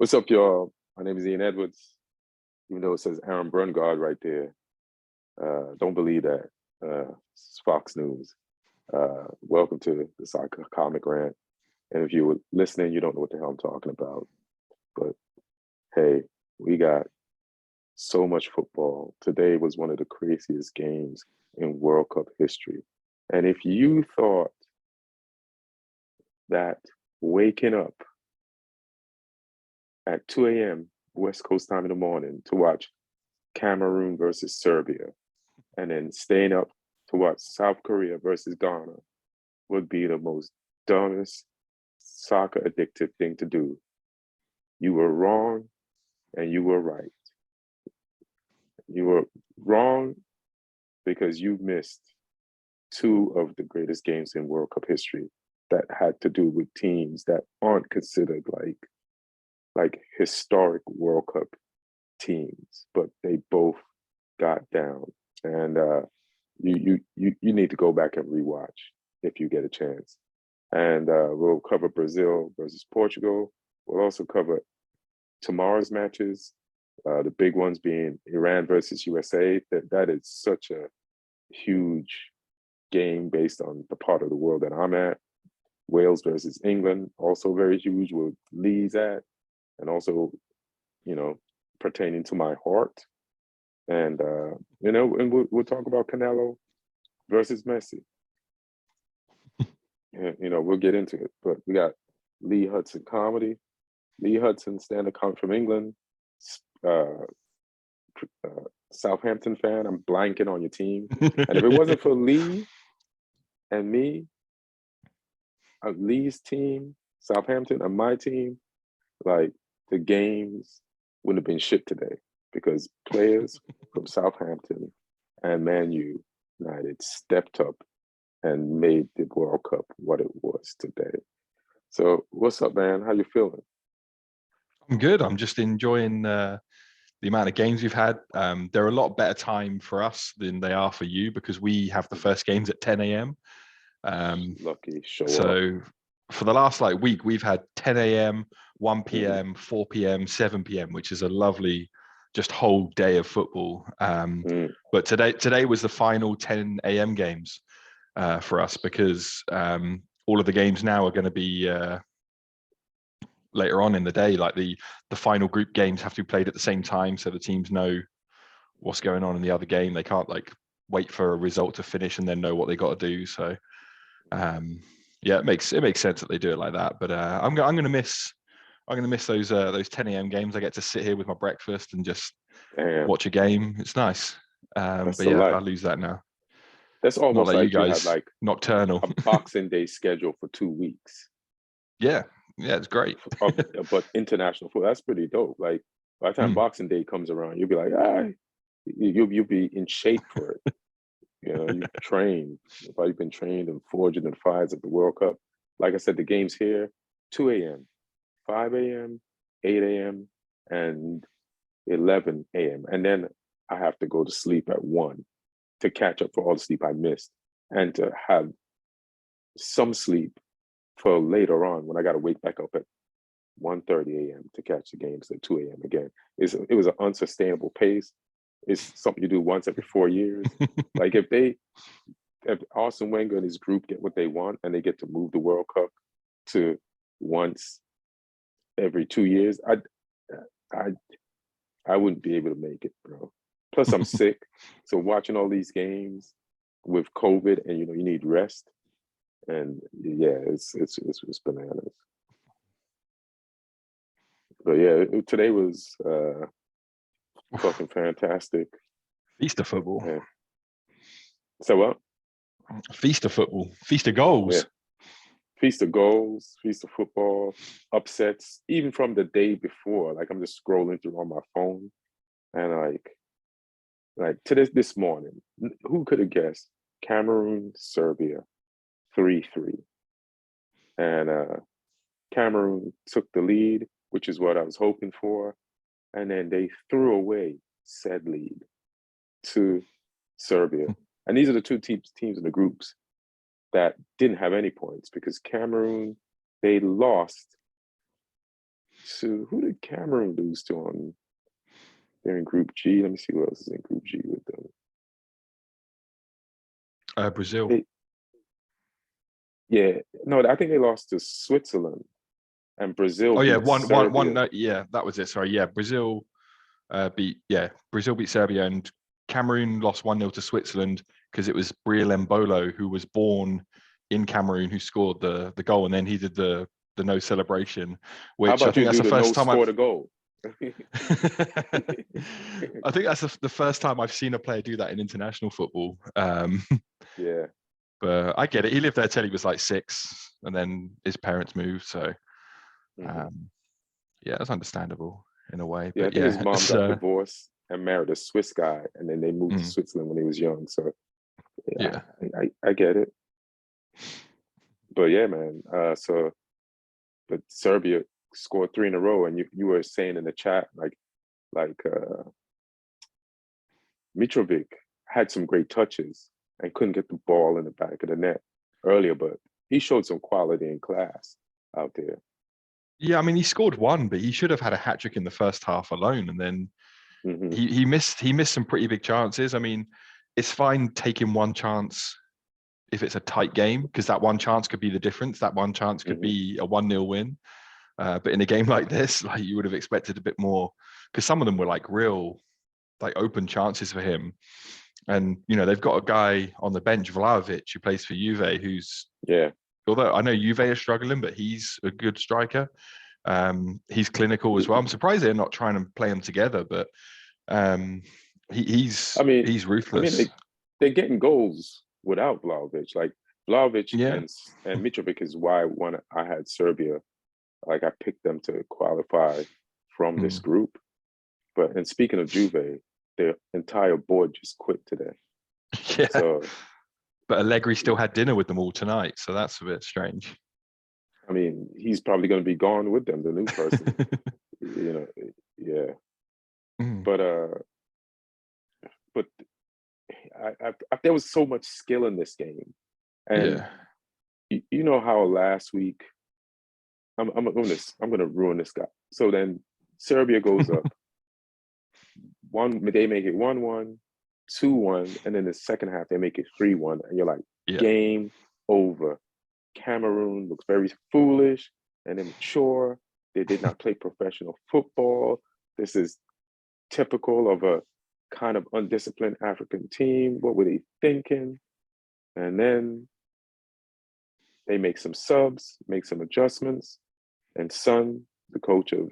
What's up, y'all? My name is Ian Edwards. Even though it says Aaron Brungard right there, don't believe that. It's Fox News. Welcome to the Soccer Comic Rant. And if you were listening, you don't know what the hell I'm talking about. But hey, we got so much football. Today was one of the craziest games in World Cup history. And if you thought that waking up at 2 a.m. West Coast time in the morning to watch Cameroon versus Serbia, and then staying up to watch South Korea versus Ghana would be the most dumbest soccer addictive thing to do. You were wrong and you were right. You were wrong because you missed two of the greatest games in World Cup history that had to do with teams that aren't considered like historic World Cup teams, but they both got down. And you need to go back and rewatch if you get a chance. And we'll cover Brazil versus Portugal. We'll also cover tomorrow's matches, the big ones being Iran versus USA. That is such a huge game based on the part of the world that I'm at. Wales versus England, also very huge, where Lee's at, and also, pertaining to my heart. And, and we'll talk about Canelo versus Messi. And, we'll get into it. But we got Lee Hudson comedy, Lee Hudson, stand-up comic from England, Southampton fan. I'm blanking on your team. And if it wasn't for Lee and me, Lee's team, Southampton, and my team, like, the games wouldn't have been shipped today because players from Southampton and Man United stepped up and made the World Cup what it was today. So what's up, man? How you feeling? I'm good. I'm just enjoying the amount of games we've had. They're a lot better time for us than they are for you because we have the first games at 10 a.m. Lucky, show so up. For the last week, we've had 10 a.m., 1 p.m., 4 p.m., 7 p.m., which is a lovely just whole day of football. But today was the final 10 a.m. games for us because all of the games now are going to be later on in the day. Like the final group games have to be played at the same time, so the teams know what's going on in the other game. They can't wait for a result to finish and then know what they got to do. So yeah, it makes sense that they do it like that. But I'm gonna miss those 10 a.m. games. I get to sit here with my breakfast and just watch a game. It's nice. But yeah, I lose that now. That's almost like like you guys, had nocturnal. a Boxing Day schedule for 2 weeks. Yeah, it's great. But international football, that's pretty dope. Like by the time Boxing Day comes around, you'll be like, you'll be in shape for it. You've trained. You've probably been trained and forged in the fires of the World Cup. Like I said, the games here, 2 a.m., 5 a.m., 8 a.m., and 11 a.m. And then I have to go to sleep at 1 to catch up for all the sleep I missed and to have some sleep for later on when I got to wake back up at 1:30 a.m. to catch the games at 2 a.m. again. It was an unsustainable pace. It's something you do once every 4 years. Like if Arsene Wenger and his group get what they want and they get to move the World Cup to once every 2 years, I wouldn't be able to make it, bro. Plus I'm sick. So watching all these games with COVID and you need rest. And yeah, it's bananas. But yeah, today was fucking fantastic. Feast of football. Yeah. So what? Feast of football. Feast of goals. Yeah. Feast of goals, feast of football, upsets, even from the day before. Like I'm just scrolling through on my phone and like to this morning, who could have guessed Cameroon Serbia 3-3? And Cameroon took the lead, which is what I was hoping for. And then they threw away said lead to Serbia. And these are the two teams in the groups that didn't have any points because Cameroon, they lost So who did Cameroon lose to on? They're in Group G. Let me see who else is in Group G with them. Brazil. Yeah, no, I think they lost to Switzerland, and Brazil Oh yeah, beat Serbia. no, yeah, that was it. Sorry, yeah, Brazil beat Serbia, and Cameroon lost 1-0 to Switzerland because it was Briel Mbolo, who was born in Cameroon, who scored the goal, and then he did the no celebration, How which I about think you that's do the the no first time I've score to goal? I think that's the first time I've seen a player do that in international football. Yeah. But I get it. He lived there till he was like 6, and then his parents moved. So, yeah, that's understandable in a way. Yeah, I But think his yeah, mom it's, got divorced and married a Swiss guy, and then they moved to Switzerland when he was young. So, yeah, I get it. But yeah, man. But Serbia scored 3 in a row, and you were saying in the chat like Mitrovic had some great touches and couldn't get the ball in the back of the net earlier, but he showed some quality and class out there. Yeah, I mean, he scored 1, but he should have had a hat trick in the first half alone, and then he missed some pretty big chances. I mean, it's fine taking one chance if it's a tight game, because that one chance could be the difference. That one chance could be a 1-0 win. But in a game like this, like, you would have expected a bit more, because some of them were like real, like, open chances for him. And they've got a guy on the bench, Vlahovic, who plays for Juve, who's although I know Juve are struggling, but he's a good striker. He's clinical as well. I'm surprised they're not trying to play him together, but he's ruthless. They're getting goals without Vlahovic. Like Vlahovic and Mitrovic is why I had Serbia. Like I picked them to qualify from this group. And speaking of Juve, their entire board just quit today. Yeah. So, but Allegri still had dinner with them all tonight, so that's a bit strange. I mean, he's probably going to be gone with them, the new person. Yeah. But there was so much skill in this game, and you know how last week I'm gonna ruin this guy. So then Serbia goes up. They make it 1-1, 2-1, and then the second half they make it 3-1, and you're like, game over. Cameroon looks very foolish and immature. They did not play professional football. This is typical of a kind of undisciplined African team. What were they thinking? And then they make some subs, make some adjustments, and Son, the coach of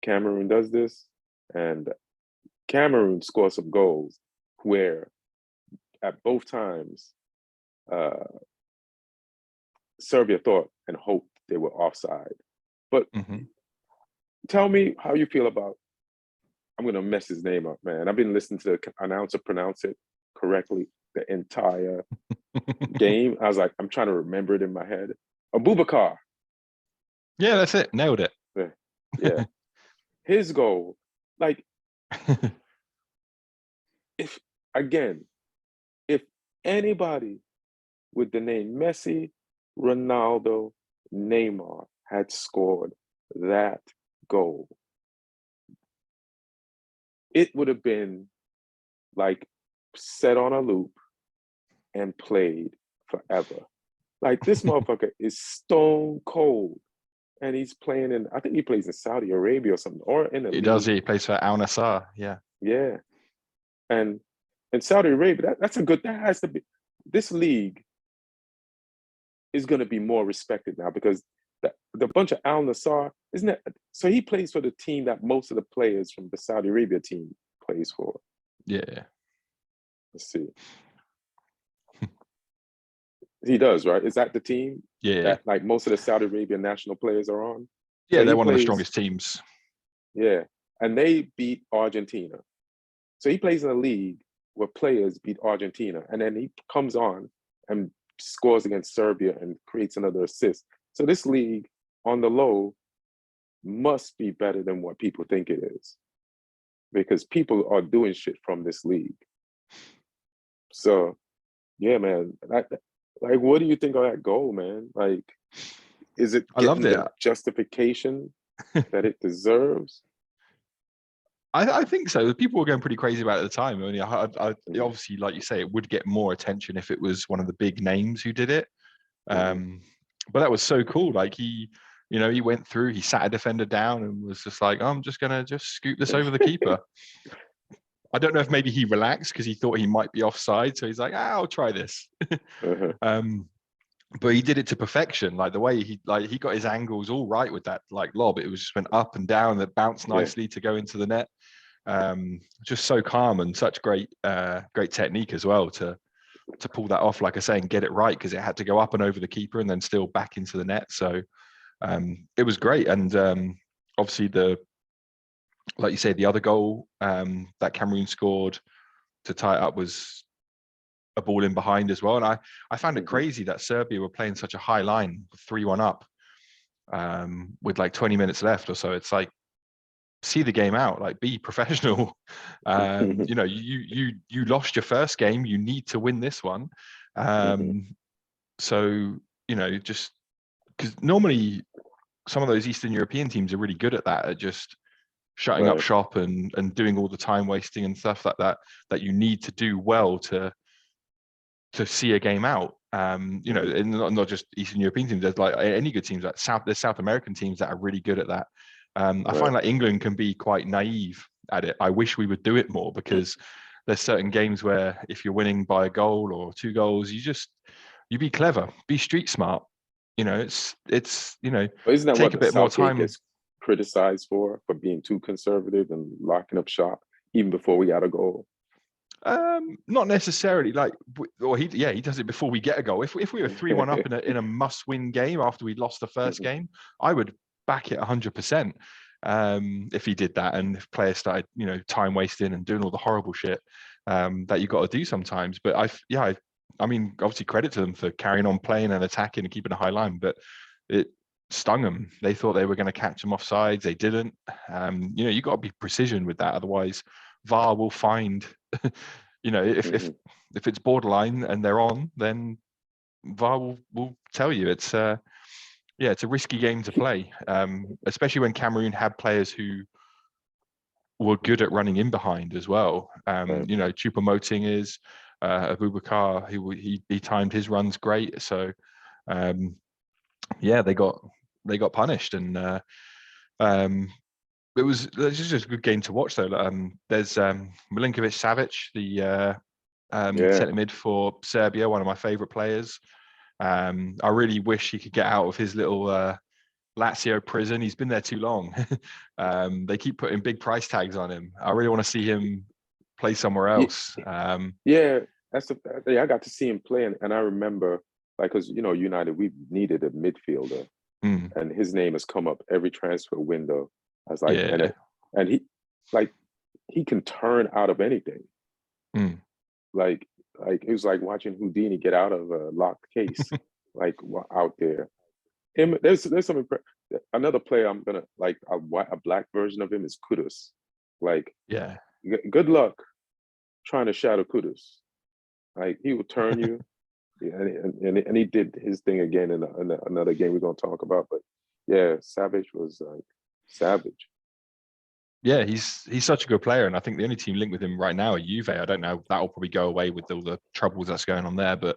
Cameroon, does this, and Cameroon scores some goals where at both times Serbia thought and hoped they were offside. But tell me how you feel about, I'm going to mess his name up, man. I've been listening to the announcer pronounce it correctly the entire game. I was like, I'm trying to remember it in my head. Abubakar. Yeah, that's it. Nailed it. Yeah. His goal, like, if anybody with the name Messi, Ronaldo, Neymar had scored that goal, it would have been like set on a loop and played forever. Like, this motherfucker is stone cold, and he's playing in, I think he plays in Saudi Arabia or something, or in the league. Does. He plays for Al Nassr. Yeah. And in Saudi Arabia, that has to be, this league is going to be more respected now, because the bunch of Al Nassr, isn't it? So he plays for the team that most of the players from the Saudi Arabia team plays for. Yeah. Let's see. He does, right? Is that the team? Yeah. That like most of the Saudi Arabian national players are on? Yeah, so they're one of the strongest teams. Yeah. And they beat Argentina. So he plays in a league where players beat Argentina. And then he comes on and scores against Serbia and creates another assist. So this league, on the low, must be better than what people think it is, because people are doing shit from this league. So, yeah, man. What do you think of that goal, man? Like, is it getting the justification that it deserves? I think so. People were going pretty crazy about it at the time. I mean, Mm-hmm. obviously, like you say, it would get more attention if it was one of the big names who did it. But that was so cool. Like he went through, he sat a defender down and was just like, I'm just gonna scoop this over the keeper. I don't know if maybe he relaxed because he thought he might be offside, so he's like, I'll try this. But he did it to perfection. Like the way he got his angles all right with that like lob. It was just went up and down, that bounced nicely to go into the net. Just so calm and such great technique as well to pull that off, like I say, and get it right, because it had to go up and over the keeper and then still back into the net. So it was great. And obviously like you say, the other goal that Cameroon scored to tie it up was a ball in behind as well. And I found it crazy that Serbia were playing such a high line, 3-1 up, with like 20 minutes left or so. It's like, see the game out, like be professional. You lost your first game, you need to win this one. So just because normally some of those Eastern European teams are really good at that, at just shutting up shop and doing all the time wasting and stuff like that you need to do well to see a game out. And not just Eastern European teams. There's like any good teams, like there's South American teams that are really good at that. I find like England can be quite naive at it. I wish we would do it more, because there's certain games where if you're winning by a goal or 2 goals, you be clever, be street smart. It's But isn't that take what a the bit more Southgate time. gets criticized for being too conservative and locking up shop even before we got a goal? Not necessarily. Like, or he does it before we get a goal. If we were 3-1 up in a must-win game after we lost the first game, I would back it 100%. If he did that, and if players started, time wasting and doing all the horrible shit that you got to do sometimes. But I mean, obviously credit to them for carrying on playing and attacking and keeping a high line, but it stung them. They thought they were going to catch them off sides. They didn't. You got to be precision with that. Otherwise, VAR will find, if it's borderline and they're on, then VAR will tell you it's a risky game to play, especially when Cameroon had players who were good at running in behind as well. Choupo-Moting is Abubakar, who he timed his runs great. So they got punished, and it was just a good game to watch though. There's Milinkovic Savic, the centre mid for Serbia, one of my favorite players. I really wish he could get out of his little Lazio prison. He's been there too long. They keep putting big price tags on him. I really want to see him play somewhere else. I got to see him play, and I remember, like, because United, we needed a midfielder, and his name has come up every transfer window. I was like, and he can turn out of anything. Like it was like watching Houdini get out of a locked case, like out there. There's some another player I'm gonna like a black version of him is Kudus. Like, good luck trying to shadow Kudus. Like, he will turn you, and he did his thing again in another game we're gonna talk about. But Savage was like savage. Yeah, he's such a good player, and I think the only team linked with him right now are Juve. I don't know, that'll probably go away with all the troubles that's going on there, but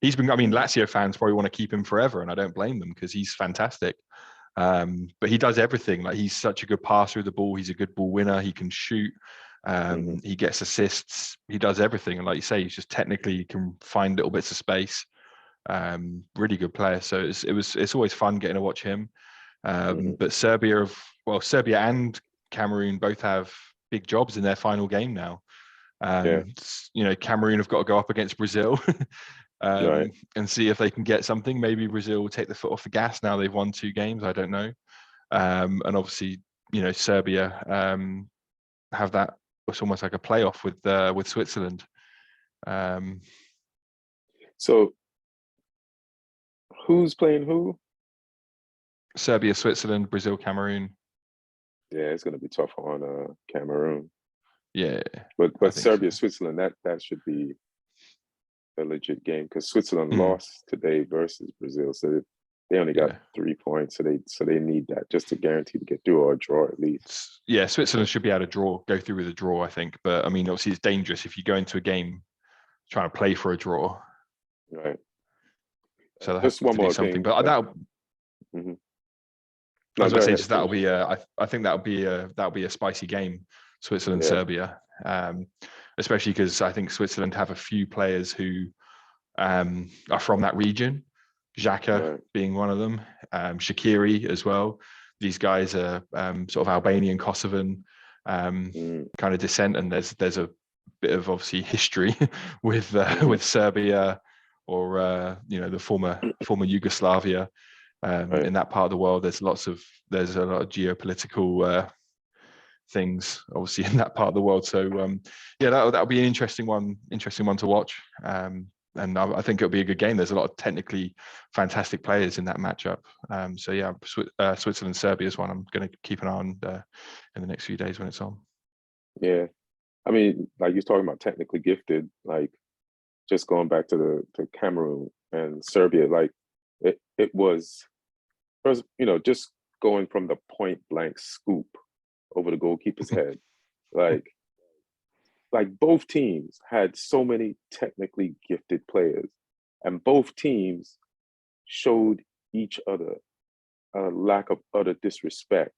he's been. I mean, Lazio fans probably want to keep him forever, and I don't blame them, because he's fantastic. But he does everything. Like, he's such a good passer of the ball. He's a good ball winner. He can shoot. He gets assists. He does everything, and like you say, he's just technically can find little bits of space. Really good player. So it's always fun getting to watch him. But Serbia and Cameroon both have big jobs in their final game now. Cameroon have got to go up against Brazil and see if they can get something. Maybe Brazil will take the foot off the gas now they've won 2 games. I don't know. And obviously, Serbia have that. It's almost like a playoff with Switzerland. So who's playing who? Serbia, Switzerland, Brazil, Cameroon. Yeah, it's going to be tough on Cameroon. Yeah, but Serbia, Switzerland, that should be a legit game, because Switzerland lost today versus Brazil. So They only got Yeah. 3 points, so they need that just to guarantee to get through or a draw at least. Yeah, Switzerland should be able to go through with a draw, I think. But I mean, obviously, it's dangerous if you go into a game trying to play for a draw. Right. So they have Just one to do more something. thing. But that, Mhm. I No, was go going to say, ahead. just that'll be I think that'll be a spicy game, Switzerland Yeah. Serbia, especially because I think Switzerland have a few players who are from that region. Xhaka Right. being one of them, Shaqiri as well. These guys are sort of Albanian, Kosovan Mm. kind of descent, and there's a bit of obviously history with Mhm. with Serbia or the former Yugoslavia. Right. In that part of the world, there's a lot of geopolitical things obviously in that part of the world. So yeah, that'll be an interesting one to watch. And I think it'll be a good game. There's a lot of technically fantastic players in that matchup. So yeah, Switzerland Serbia is one I'm going to keep an eye on in the next few days when it's on. Yeah. I mean, like you're talking about technically gifted, like just going back to Cameroon and Serbia, like it was first, just going from the point blank scoop over the goalkeeper's head, like both teams had so many technically gifted players, and both teams showed each other a lack of utter disrespect,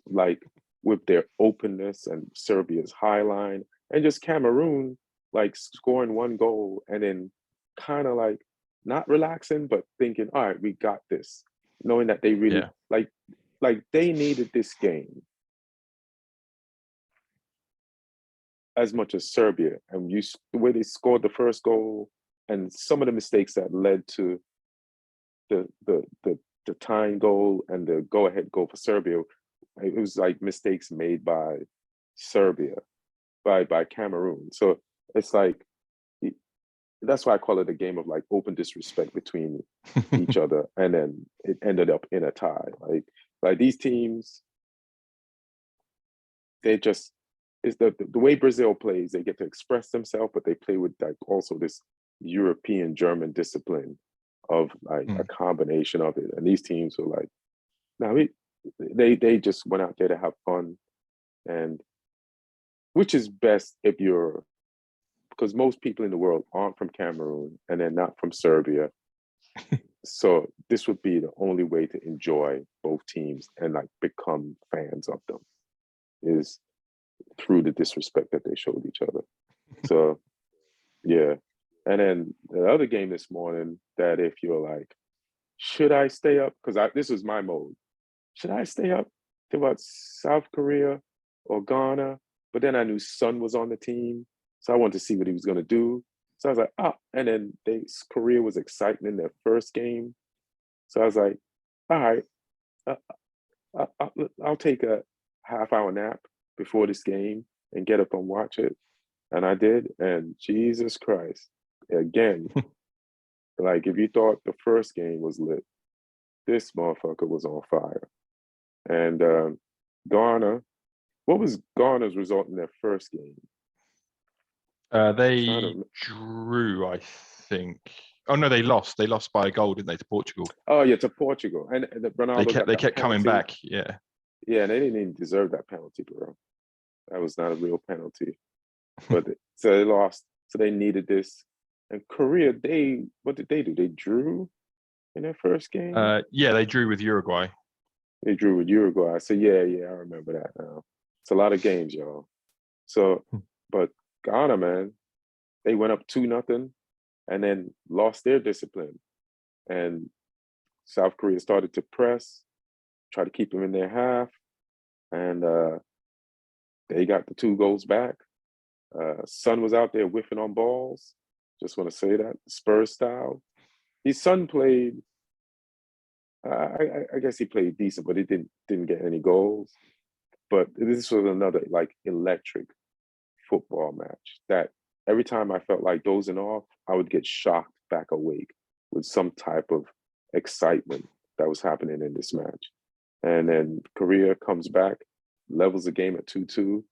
like with their openness and Serbia's high line, and just Cameroon like scoring one goal and then kind of like not relaxing, but thinking, all right, we got this, knowing that they really Yeah. like they needed this game as much as Serbia. And the way they scored the first goal and some of the mistakes that led to the the the, the tying goal and the go ahead goal for Serbia, it was like mistakes made by Serbia, by Cameroon. So it's like that's why I call it a game of like open disrespect between each other, and then it ended up in a tie. Like these teams, they just it's the way Brazil plays. They get to express themselves, but they play with like also this European German discipline of like a combination of it. And these teams were like, now they just went out there to have fun, and which is best if you're because most people in the world aren't from Cameroon and they're not from Serbia. So this would be the only way to enjoy both teams and like become fans of them is through the disrespect that they showed each other. So yeah. And then the other game this morning that if you're like, should I stay up? Because this was my mode. Should I stay up to about South Korea or Ghana? But then I knew Son was on the team. So I wanted to see what he was going to do. So I was like, and then Korea was exciting in their first game. So I was like, all right, I'll take a half-hour nap before this game and get up and watch it. And I did. And Jesus Christ, again, like if you thought the first game was lit, this motherfucker was on fire. And Ghana, what was Ghana's result in their first game? They drew, I think. Oh no, they lost. They lost by a goal, didn't they, to Portugal? Oh yeah, to Portugal. And Ronaldo they kept coming back. Yeah. Yeah, and they didn't even deserve that penalty, bro. That was not a real penalty. But so they lost. So they needed this. And Korea, what did they do? They drew in their first game. Yeah, they drew with Uruguay. They drew with Uruguay. So yeah, I remember that now. It's a lot of games, y'all. So, but Ghana, man, they went up 2-0 and then lost their discipline. And South Korea started to press, try to keep them in their half. And they got the 2 goals back. Son was out there whiffing on balls. Just want to say that, Spurs style. His son played, I guess he played decent, but he didn't get any goals. But this was another like electric football match that every time I felt like dozing off, I would get shocked back awake with some type of excitement that was happening in this match. And then Korea comes back, levels the game at 2-2.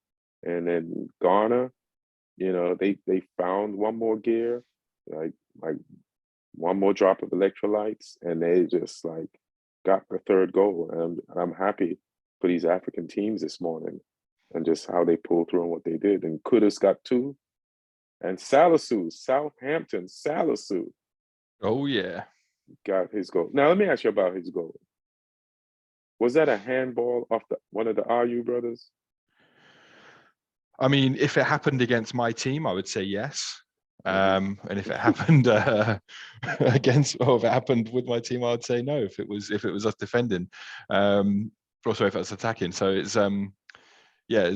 And then Ghana, they found one more gear, like one more drop of electrolytes, and they just like got the third goal. And I'm happy for these African teams this morning and just how they pulled through and what they did. And Kudus got 2. And Salisu, Southampton, Salisu Oh yeah. got his goal. Now, let me ask you about his goal. Was that a handball off one of the RU brothers? I mean, if it happened against my team, I would say yes. And if it happened against, or if it happened with my team, I would say no. If it was us defending, also if it was attacking. So it's yeah,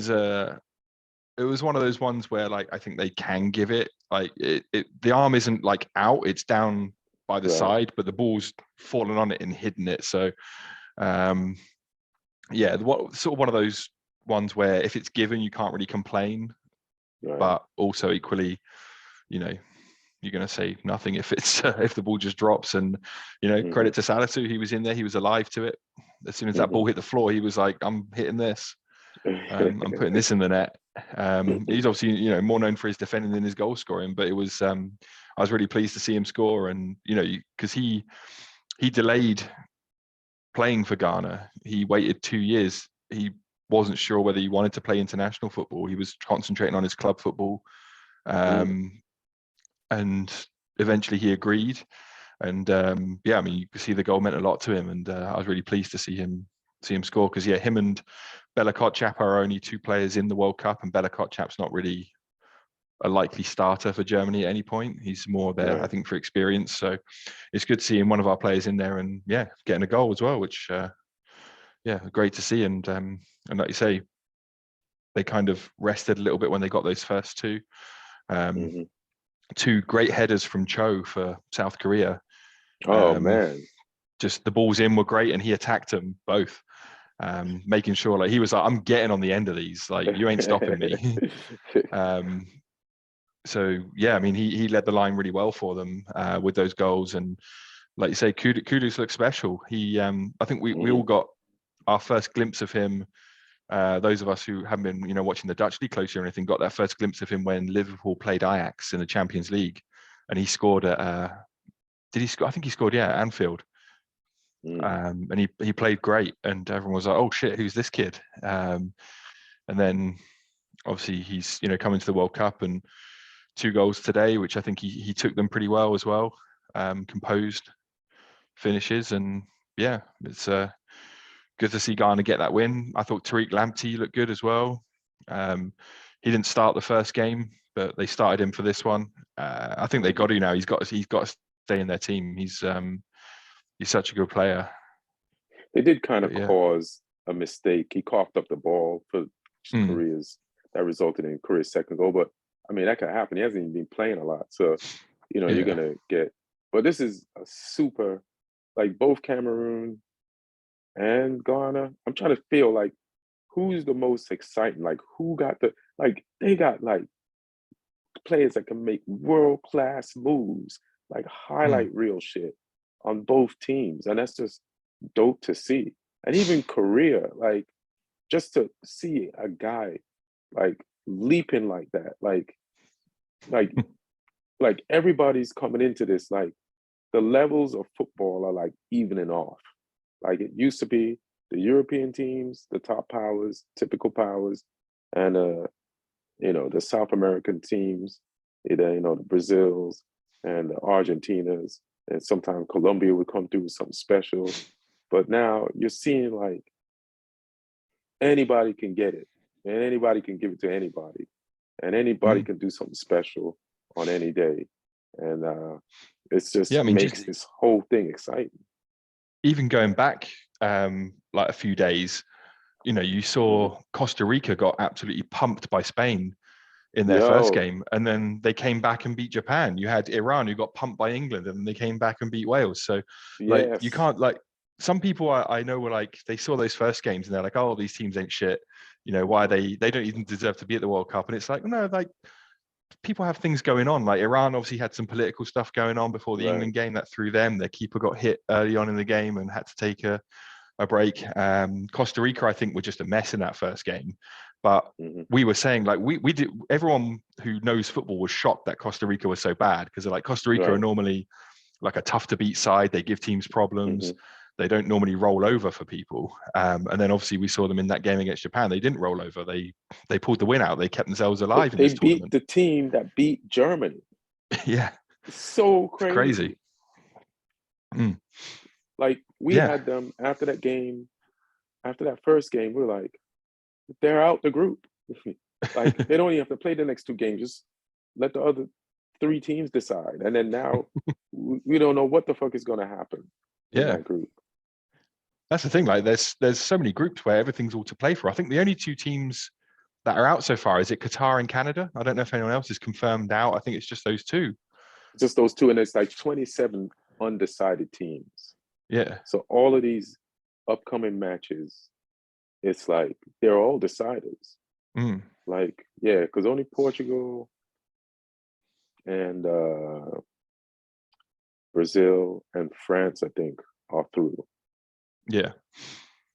it was one of those ones where like I think they can give it like the arm isn't like out, it's down by the side, but the ball's fallen on it and hidden it. So yeah, sort of one of those ones where if it's given, you can't really complain, but also equally, you know, you're going to say nothing if it's if the ball just drops. And you know, credit to Salisu, he was in there, he was alive to it. As soon as that ball hit the floor, he was like, I'm hitting this. I'm putting this in the net. He's obviously, you know, more known for his defending than his goal scoring, but it was I was really pleased to see him score. And you know, because he delayed playing for Ghana. He waited 2 years. He wasn't sure whether he wanted to play international football. He was concentrating on his club football, and eventually he agreed. And yeah, I mean, you could see the goal meant a lot to him, and I was really pleased to see him score, because yeah, him and Bella Kotchap are only 2 players in the World Cup, and Bella Kotchap's not really a likely starter for Germany at any point. He's more there, I think, for experience. So it's good seeing one of our players in there and yeah, getting a goal as well, which yeah, great to see. And like you say, they kind of rested a little bit when they got those first 2. 2 great headers from Cho for South Korea. Oh man. Just the balls in were great, and he attacked them both. Making sure like he was like, I'm getting on the end of these, like you ain't stopping me. So yeah, I mean, he led the line really well for them with those goals. And like you say, Kudus looks special. He I think we all got our first glimpse of him. Those of us who haven't been, you know, watching the Dutch league closely or anything, got that first glimpse of him when Liverpool played Ajax in the Champions League, and he scored at did he score? I think he scored, yeah, at Anfield. And he played great, and everyone was like, oh shit, who's this kid? And then obviously he's, you know, coming to the World Cup, and 2 goals today, which I think he took them pretty well as well. Composed finishes, and yeah, it's good to see Ghana get that win. I thought Tariq Lamptey looked good as well. He didn't start the first game, but they started him for this one. I think they got to now. He's got to stay in their team. He's such a good player. They did kind of cause a mistake. He coughed up the ball for Korea's, that resulted in Korea's second goal. But I mean, that could happen. He hasn't even been playing a lot. So, you know, you're going to get, but this is a super, like both Cameroon and Ghana. I'm trying to feel like who's the most exciting, like who got they got like players that can make world-class moves, like highlight reel shit on both teams. And that's just dope to see. And even Korea, like just to see a guy like leaping like that, like everybody's coming into this, like the levels of football are like evening off. Like it used to be the European teams, the top powers, typical powers, and you know, the South American teams, either, you know, the Brazils and the Argentinas, and sometimes Colombia would come through with something special. But now you're seeing like anybody can get it, and anybody can give it to anybody, and anybody can do something special on any day. And it's just makes this whole thing exciting. Even going back like a few days, you know, you saw Costa Rica got absolutely pumped by Spain in their first game, and then they came back and beat Japan. You had Iran, who got pumped by England, and they came back and beat Wales. So like you can't, like, some people I know were like, they saw those first games and they're like, oh, these teams ain't shit, you know, why they don't even deserve to be at the World Cup. And it's like, no, like people have things going on. Like Iran obviously had some political stuff going on before the England game that threw them. Their keeper got hit early on in the game and had to take a break. Costa Rica, I think, were just a mess in that first game. But we were saying, like, we did, everyone who knows football was shocked that Costa Rica was so bad, because like Costa Rica are normally like a tough to beat side. They give teams problems. Mhm. They don't normally roll over for people. And then obviously we saw them in that game against Japan. They didn't roll over. They pulled the win out. They kept themselves alive in They this beat tournament. the team that beat Germany. Yeah, It's so it's crazy. crazy. Mm. Like we Yeah. had them after that game, after that first game, we're like, they're out the group. Like they don't even have to play the next two games. Just let the other three teams decide. And then now we don't know what the fuck is going to happen in Yeah. that group. That's the thing. Like there's so many groups where everything's all to play for. I think the only two teams that are out so far, is it Qatar and Canada? I don't know if anyone else is confirmed out. I think it's just those two. Just those two, and it's like 27 undecided teams. Yeah. So all of these upcoming matches, it's like they're all deciders. Mm. Like, yeah, because only Portugal and Brazil and France, I think, are through. Yeah.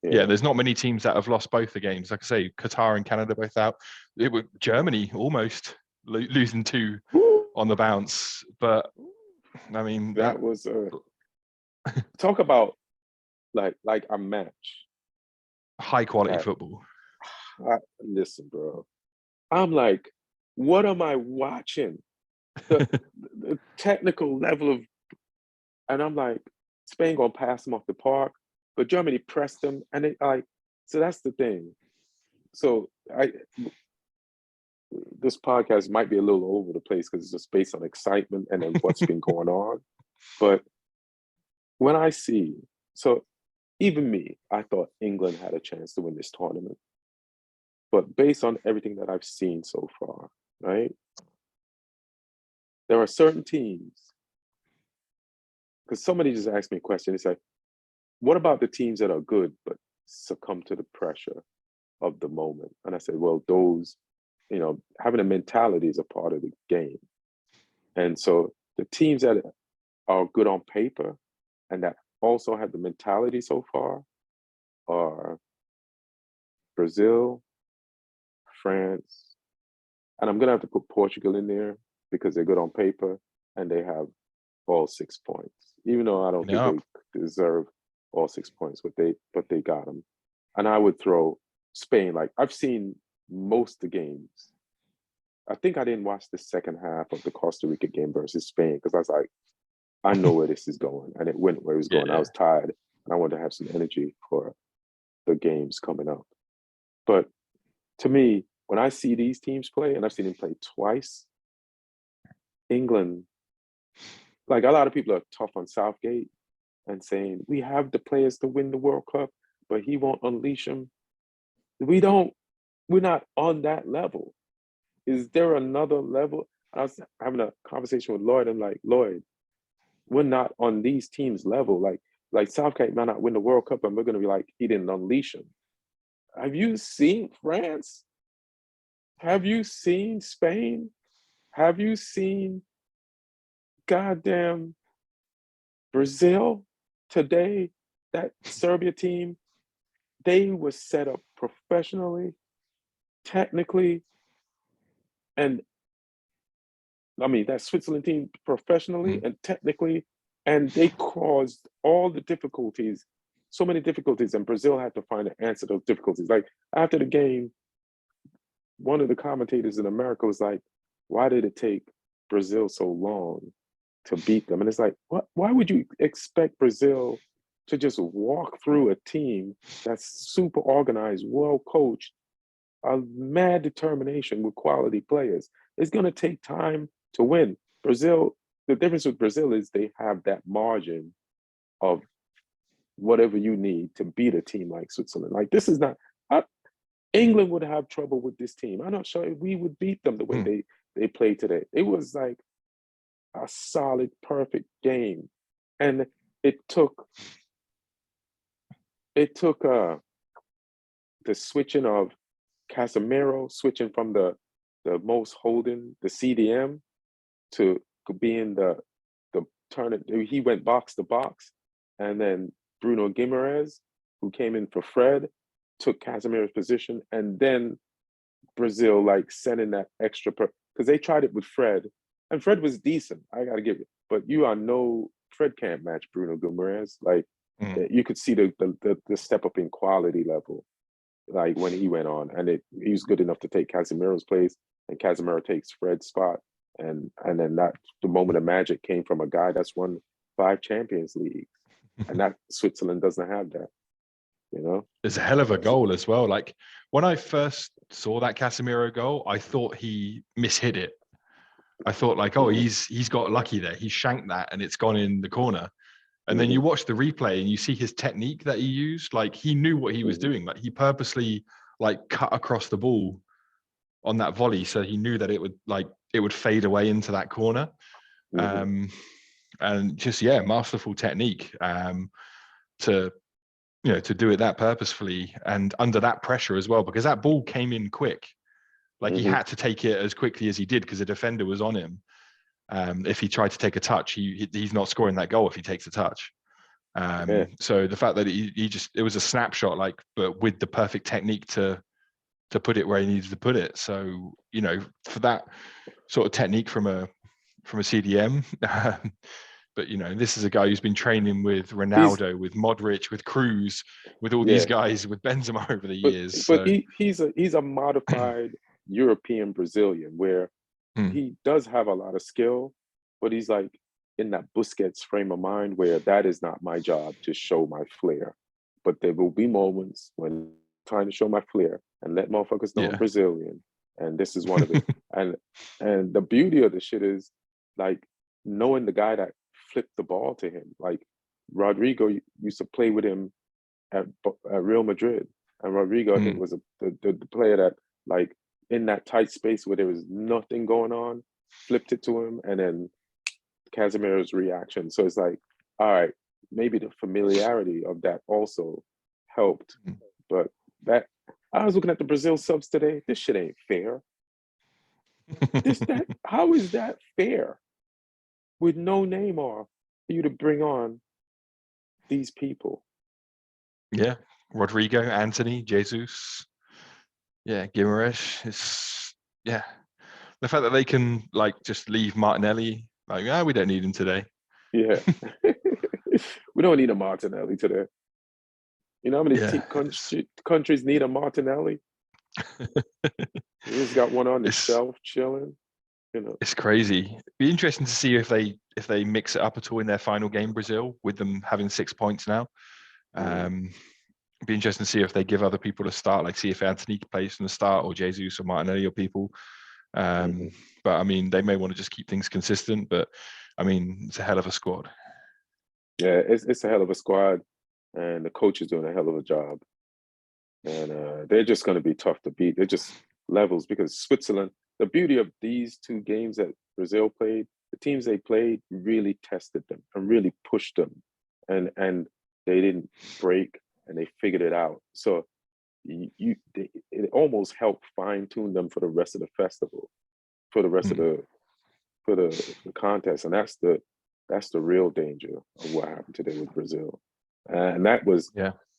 Yeah. Yeah, there's not many teams that have lost both the games. Like I say, Qatar and Canada both out. It was Germany almost losing two Woo! on the bounce. But I mean, That was talk about like a match. high quality That football. listen, bro. I'm like, what am I watching? The technical level of, and I'm like, Spain gonna pass them off the park, but Germany pressed them, and they like, so that's the thing. So this podcast might be a little over the place because it's just based on excitement and then what's been going on. But when I see, so even me, I thought England had a chance to win this tournament. But based on everything that I've seen so far, right? There are certain teams, because somebody just asked me a question. It's like, what about the teams that are good but succumb to the pressure of the moment? And I said, well, those, having a mentality is a part of the game. And so the teams that are good on paper and that also have the mentality so far are Brazil, France, and I'm going to have to put Portugal in there because they're good on paper and they have all 6 points. Even though I don't think Yeah. they deserve all 6 points, but they got them. And I would throw Spain. Like I've seen most of the games. I think I didn't watch the second half of the Costa Rica game versus Spain because I was like, I know where this is going, and it went where it was going. I was tired, and I wanted to have some energy for the games coming up. But to me, when I see these teams play, and I've seen them play twice, England, like a lot of people are tough on Southgate and saying, we have the players to win the World Cup, but he won't unleash them. We're not on that level. Is there another level? I was having a conversation with Lloyd. I'm like, Lloyd, we're not on these teams' level. Like Southgate might not win the World Cup, and we're going to be like, he didn't unleash them. Have you seen France? Have you seen Spain? Have you seen goddamn Brazil today? That Serbia team, they were set up professionally, technically, and I mean that Switzerland team professionally and technically, and they caused all the difficulties, so many difficulties, and Brazil had to find an answer to those difficulties. Like after the game, one of the commentators in America was like, why did it take Brazil so long to beat them? And it's like, what? Why would you expect Brazil to just walk through a team that's super organized, well coached, a mad determination with quality players? It's going to take time to win. Brazil, the difference with Brazil is they have that margin of whatever you need to beat a team like Switzerland. Like this is not, England would have trouble with this team. I'm not sure we would beat them the way they played today. It was like a solid, perfect game. And it took the switching of Casemiro switching from the most holding, the CDM, to being the turn. He went box to box, and then Bruno Guimaraes, who came in for Fred, took Casemiro's position, and then Brazil like sending that extra because they tried it with Fred, and Fred was decent. I gotta give it, but you are no Fred can't match Bruno Guimaraes. Like Mm. you could see the step up in quality level, like when he went on, and he was good enough to take Casemiro's place, and Casemiro takes Fred's spot, and then that the moment of magic came from a guy that's won 5 Champions Leagues, and that Switzerland doesn't have that, you know. It's a hell of a goal as well. Like when I first saw that Casemiro goal, I thought he mishit it. I thought like, oh, he's got lucky there. He shanked that and it's gone in the corner. And then you watch the replay and you see his technique that he used. Like he knew what he was doing. Like he purposely like cut across the ball on that volley, so he knew that it would fade away into that corner. And just masterful technique to do it that purposefully and under that pressure as well, because that ball came in quick. Like he had to take it as quickly as he did because the defender was on him. If he tried to take a touch, he's not scoring that goal if he takes a touch. So the fact that it was a snapshot, like, but with the perfect technique to put it where he needed to put it. So, for that sort of technique from a CDM, but this is a guy who's been training with Ronaldo, with Modric, with Cruz, with all these guys, with Benzema over the years. But he's a modified European Brazilian where he does have a lot of skill, but he's like in that Busquets frame of mind where that is not my job to show my flair. But there will be moments when I'm trying to show my flair and let motherfuckers know I'm Brazilian. And this is one of it. and the beauty of the shit is like knowing the guy that flipped the ball to him. Like Rodrigo used to play with him at Real Madrid. And Rodrigo, I think, was the player that, like, in that tight space where there was nothing going on, flipped it to him, and then Casemiro's reaction. So it's like, all right, maybe the familiarity of that also helped. But that I was looking at the Brazil subs today. This shit ain't fair. How is that fair? With no Neymar, for you to bring on these people. Yeah, Rodrigo, Anthony, Jesus. Yeah, Guimaraes. The fact that they can like just leave Martinelli, like, we don't need him today. Yeah, we don't need a Martinelli today. You know how many countries need a Martinelli? He's got one on the shelf chilling. It's crazy. Be interesting to see if they mix it up at all in their final game, Brazil, with them having 6 points now. Be interesting to see if they give other people a start, like see if Anthony plays from the start or Jesus or Martinelli or people. But I mean, they may want to just keep things consistent. But I mean, it's a hell of a squad. Yeah, it's a hell of a squad, and the coach is doing a hell of a job. And they're just going to be tough to beat. They're just levels because Switzerland. The beauty of these 2 games that Brazil played, the teams they played really tested them and really pushed them, and they didn't break and they figured it out. So it almost helped fine tune them for the rest of the festival, for the rest of the contest, and that's the real danger of what happened today with Brazil. And that was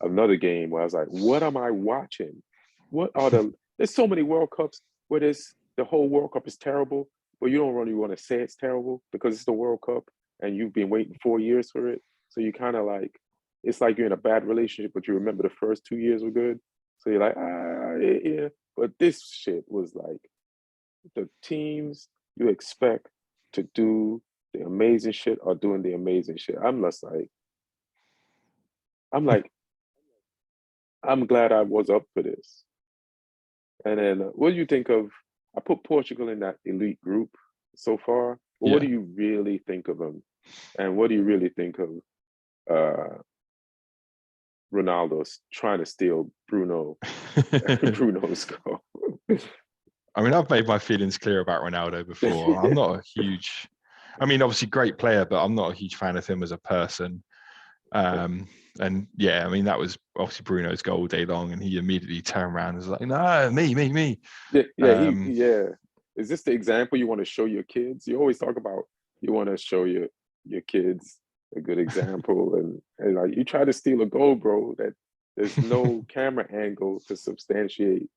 another game where I was like, what am I watching? There's so many World Cups where the whole World Cup is terrible, but you don't really want to say it's terrible because it's the World Cup and you've been waiting 4 years for it. So you kind of like, it's like you're in a bad relationship, but you remember the first 2 years were good. So you're like, yeah. But this shit was like the teams you expect to do the amazing shit are doing the amazing shit. I'm glad I was up for this. And then what do you think of, I put Portugal in that elite group so far, but what do you really think of them? And what do you really think of Ronaldo's trying to steal Bruno's goal? I mean, I've made my feelings clear about Ronaldo before. I'm not a huge, obviously great player, but I'm not a huge fan of him as a person. And yeah, I mean, that was obviously Bruno's goal day long, and he immediately turned around and was like, no, me. Yeah. Is this the example you want to show your kids? You always talk about you want to show your kids a good example, and like you try to steal a goal, bro, that there's no camera angle to substantiate.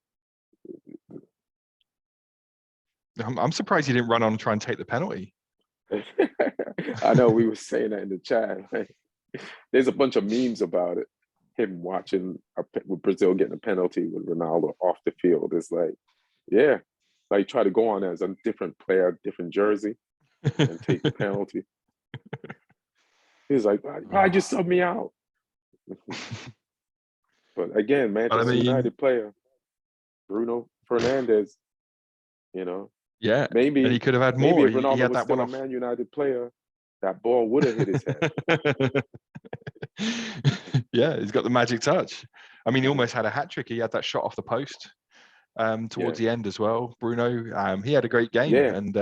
I'm surprised he didn't run on and try and take the penalty. I know we were saying that in the chat. Like, there's a bunch of memes about it. Him watching with Brazil getting a penalty with Ronaldo off the field. It's like, yeah, like try to go on as a different player, different jersey, and take the penalty. He's like, why just sub me out? But again, But I Manchester mean, United player Bruno Fernandes, you know, yeah, and he maybe could have had maybe more. if He Ronaldo had was that still one a off. Man United player, that ball would have hit his head. Yeah, he's got the magic touch. I mean, he Mhm. almost had a hat trick. He had that shot off the post Yeah, towards the end as well. Bruno, he had a great game, yeah, and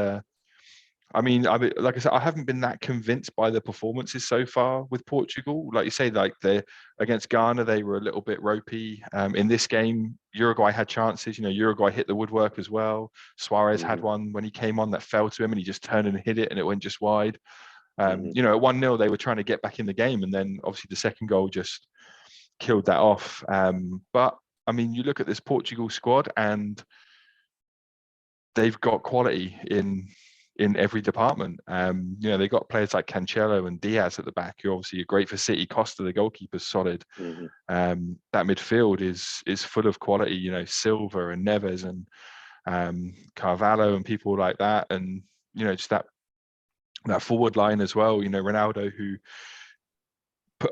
like I said, I haven't been that convinced by the performances so far with Portugal. Like you say, like they against Ghana, they were a little bit ropey. In this game, Uruguay had chances. You know, Uruguay hit the woodwork as well. Suarez had hmm one when he came on that fell to him, and he just turned and hit it, and it went just wide. hmm You know, at 1-0, they were trying to get back in the game, and then obviously the second goal just killed that off. But I mean, you look at this Portugal squad, and they've got quality in every department. You know, they got players like Cancelo and Diaz at the back, who obviously are great for City. Costa, the goalkeeper's solid. hmm That midfield is full of quality. You know, Silva and Neves and Carvalho and people like that, and you know, just that forward line as well. You know, Ronaldo, who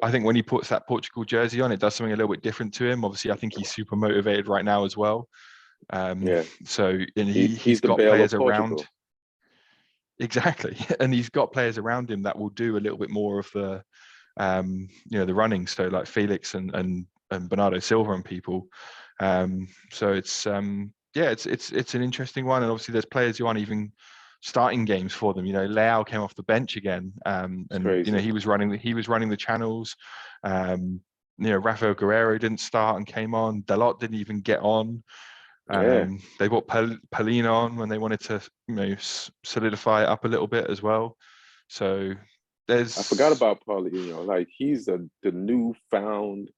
I think when he puts that Portugal jersey on, it does something a little bit different to him. Obviously, I think he's super motivated right now as well. Yeah, So, and he's he's the got Bale players of around. Portugal. Exactly, and he's got players around him that will do a little bit more of the, you know, the running. So like Felix and Bernardo Silva and people. So yeah, it's an interesting one, and obviously there's players who aren't even starting games for them. You know, Leao came off the bench again, It's and you know crazy. he was running the channels. You know, Rafael Guerrero didn't start and came on. Dalot didn't even get on. Yeah, They brought Palina on when they wanted to, you know, solidify it up a little bit as well. So I forgot there's about Paulinho. Like he's the newfound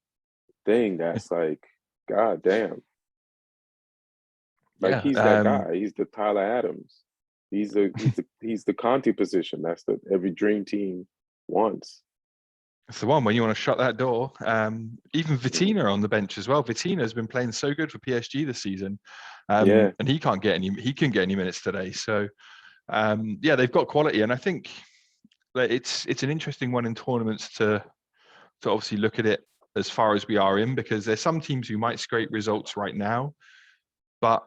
thing that's like, god damn. Like yeah, he's that guy. He's the Tyler Adams. He's the Conti position. That's the every dream team wants. it's the one when you want to shut that door. Even Mhm. Vitina on the bench as well. Vitina has been playing so good for PSG this season, Yeah. and he can't get any. He can get any minutes today. So yeah, they've got quality, and I think that it's an interesting one in tournaments to obviously look at it as far as we are in, because there's some teams who might scrape results right now, but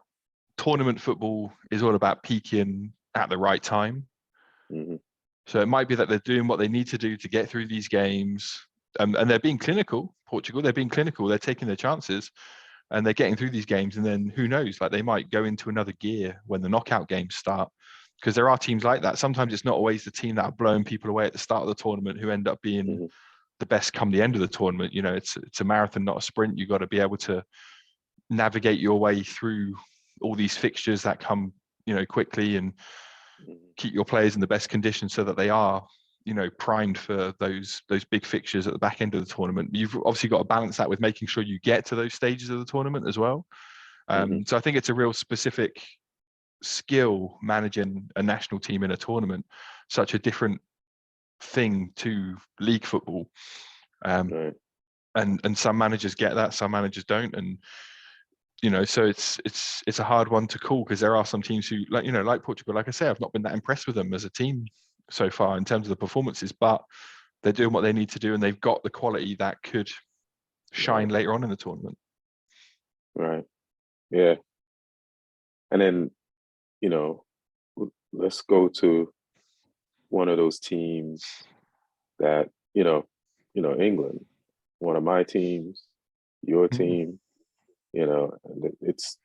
tournament football is all about peaking at the right time. hmm So it might be that they're doing what they need to do to get through these games, and they're being clinical. Portugal, they're being clinical. They're taking their chances, and they're getting through these games. And then who knows? Like they might go into another gear when the knockout games start, because there are teams like that. Sometimes it's not always the team that are blowing people away at the start of the tournament who end up being hmm the best come the end of the tournament. You know, it's a marathon, not a sprint. You got to be able to navigate your way through all these fixtures that come, you know, quickly, and keep your players in the best condition so that they are, you know, primed for those big fixtures at the back end of the tournament. You've obviously got to balance that with making sure you get to those stages of the tournament as well. hmm So I think it's a real specific skill managing a national team in a tournament, such a different thing to league football. Um, Right. and some managers get that, some managers don't, and you know, so it's a hard one to call, because there are some teams who, like, you know, like Portugal, like I say, I've not been that impressed with them as a team so far in terms of the performances, but they're doing what they need to do, and they've got the quality that could shine Right. later on in the tournament. Right. Yeah. And then, you know, let's go to one of those teams that, England, one of my teams, your Mm. team, and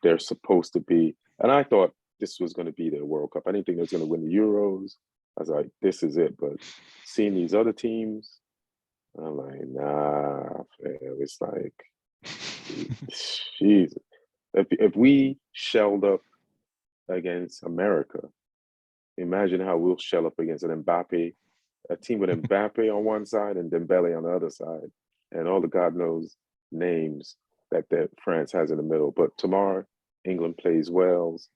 they're supposed to be. And I thought this was going to be their World Cup. I didn't think they was going to win the Euros. I was like, this is it. But seeing these other teams, I'm like, nah, fam. It's like, Jesus. If we shelled up against America, imagine how we'll shell up against an Mbappe, a team with Mbappe on one side and Dembele on the other side, and all the God knows names that France has in the middle. But tomorrow, England plays Wales.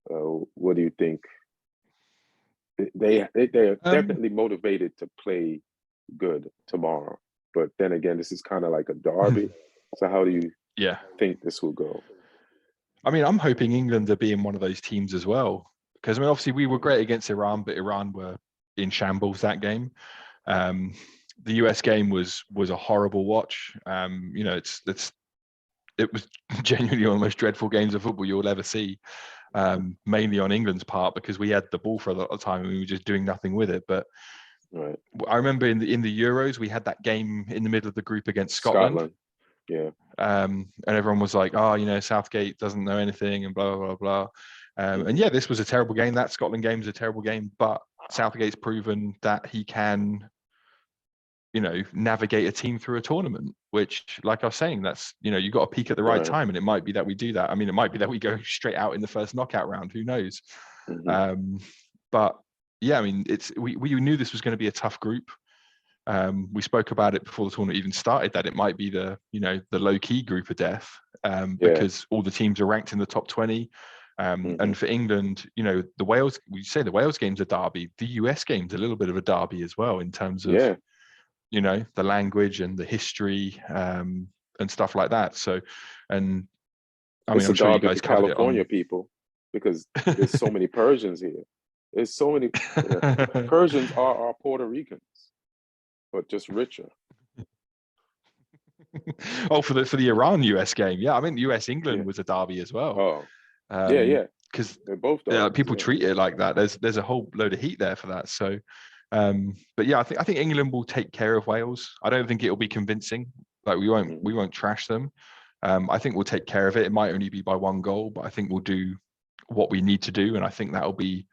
What do you think? they're Um, definitely motivated to play good tomorrow. But then again, this is kind of like a derby. So how do you yeah. think this will go? I mean, I'm hoping England are being one of those teams as well, because I mean, obviously we were great against Iran, but Iran were in shambles that game. Um, the US game was a horrible watch. You know, it was genuinely one of the most dreadful games of football you'll ever see. Mainly on England's part because we had the ball for a lot of time and we were just doing nothing with it. But Right, I remember in the Euros we had that game in the middle of the group against Scotland. Scotland. Yeah. And everyone was like, "Oh, you know, Southgate doesn't know anything," and blah blah blah. And Hmm. yeah, this was a terrible game. That Scotland game is a terrible game, but Southgate's proven that he can, you know, navigate a team through a tournament. Which, like I was saying, that's, you know, you got to peak at the right Right. time, and it might be that we do that. I mean, it might be that we go straight out in the first knockout round. Who knows? Hmm. Um, but yeah, I mean, we knew this was going to be a tough group. We spoke about it before the tournament even started that it might be the, you know, the low key group of death, Yeah. because all the teams are ranked in the top 20. Hmm. And for England, you know, the Wales, we say the Wales game's a derby. The US game's a little bit of a derby as well in terms of, Yeah. you know, the language and the history, and stuff like that. So, and I mean, It's I'm a sure you derby guys for covered it California on. people because there's so many Persians here. There's so many, Persians are our Puerto Ricans, but just richer. Oh, for the Iran US game, yeah. I mean, US England Yeah. was a derby as well, Oh, yeah, yeah. because They're both derbies. people Yeah. treat it like that. There's a whole load of heat there for that. So, but yeah, I think England will take care of Wales. I don't think it'll be convincing. Like we Hmm. won't trash them. I think we'll take care of it. It might only be by one goal, but I think we'll do what we need to do, and I think that'll be.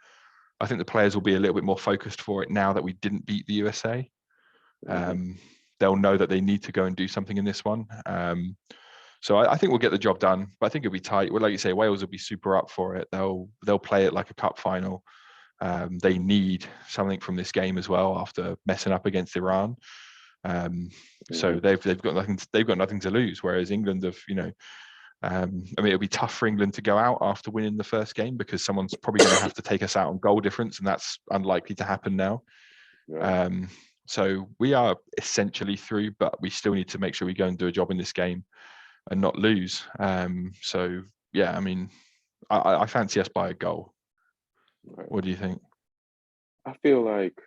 I think the players will be a little bit more focused for it now that we didn't beat the USA. Hmm. Um, they'll know that they need to go and do something in this one. So I think we'll get the job done, but I think it'll be tight. Well, like you say, Wales will be super up for it. They'll play it like a cup final. They need something from this game as well after messing up against Iran. Hmm. So they've got nothing to lose. Whereas England have, you know, I mean, it'll be tough for England to go out after winning the first game because someone's probably going to have to take us out on goal difference, and that's unlikely to happen now. Right. Um, so we are essentially through, but we still need to make sure we go and do a job in this game and not lose. So yeah, I mean, I fancy us by a goal. Right. What do you think? I feel like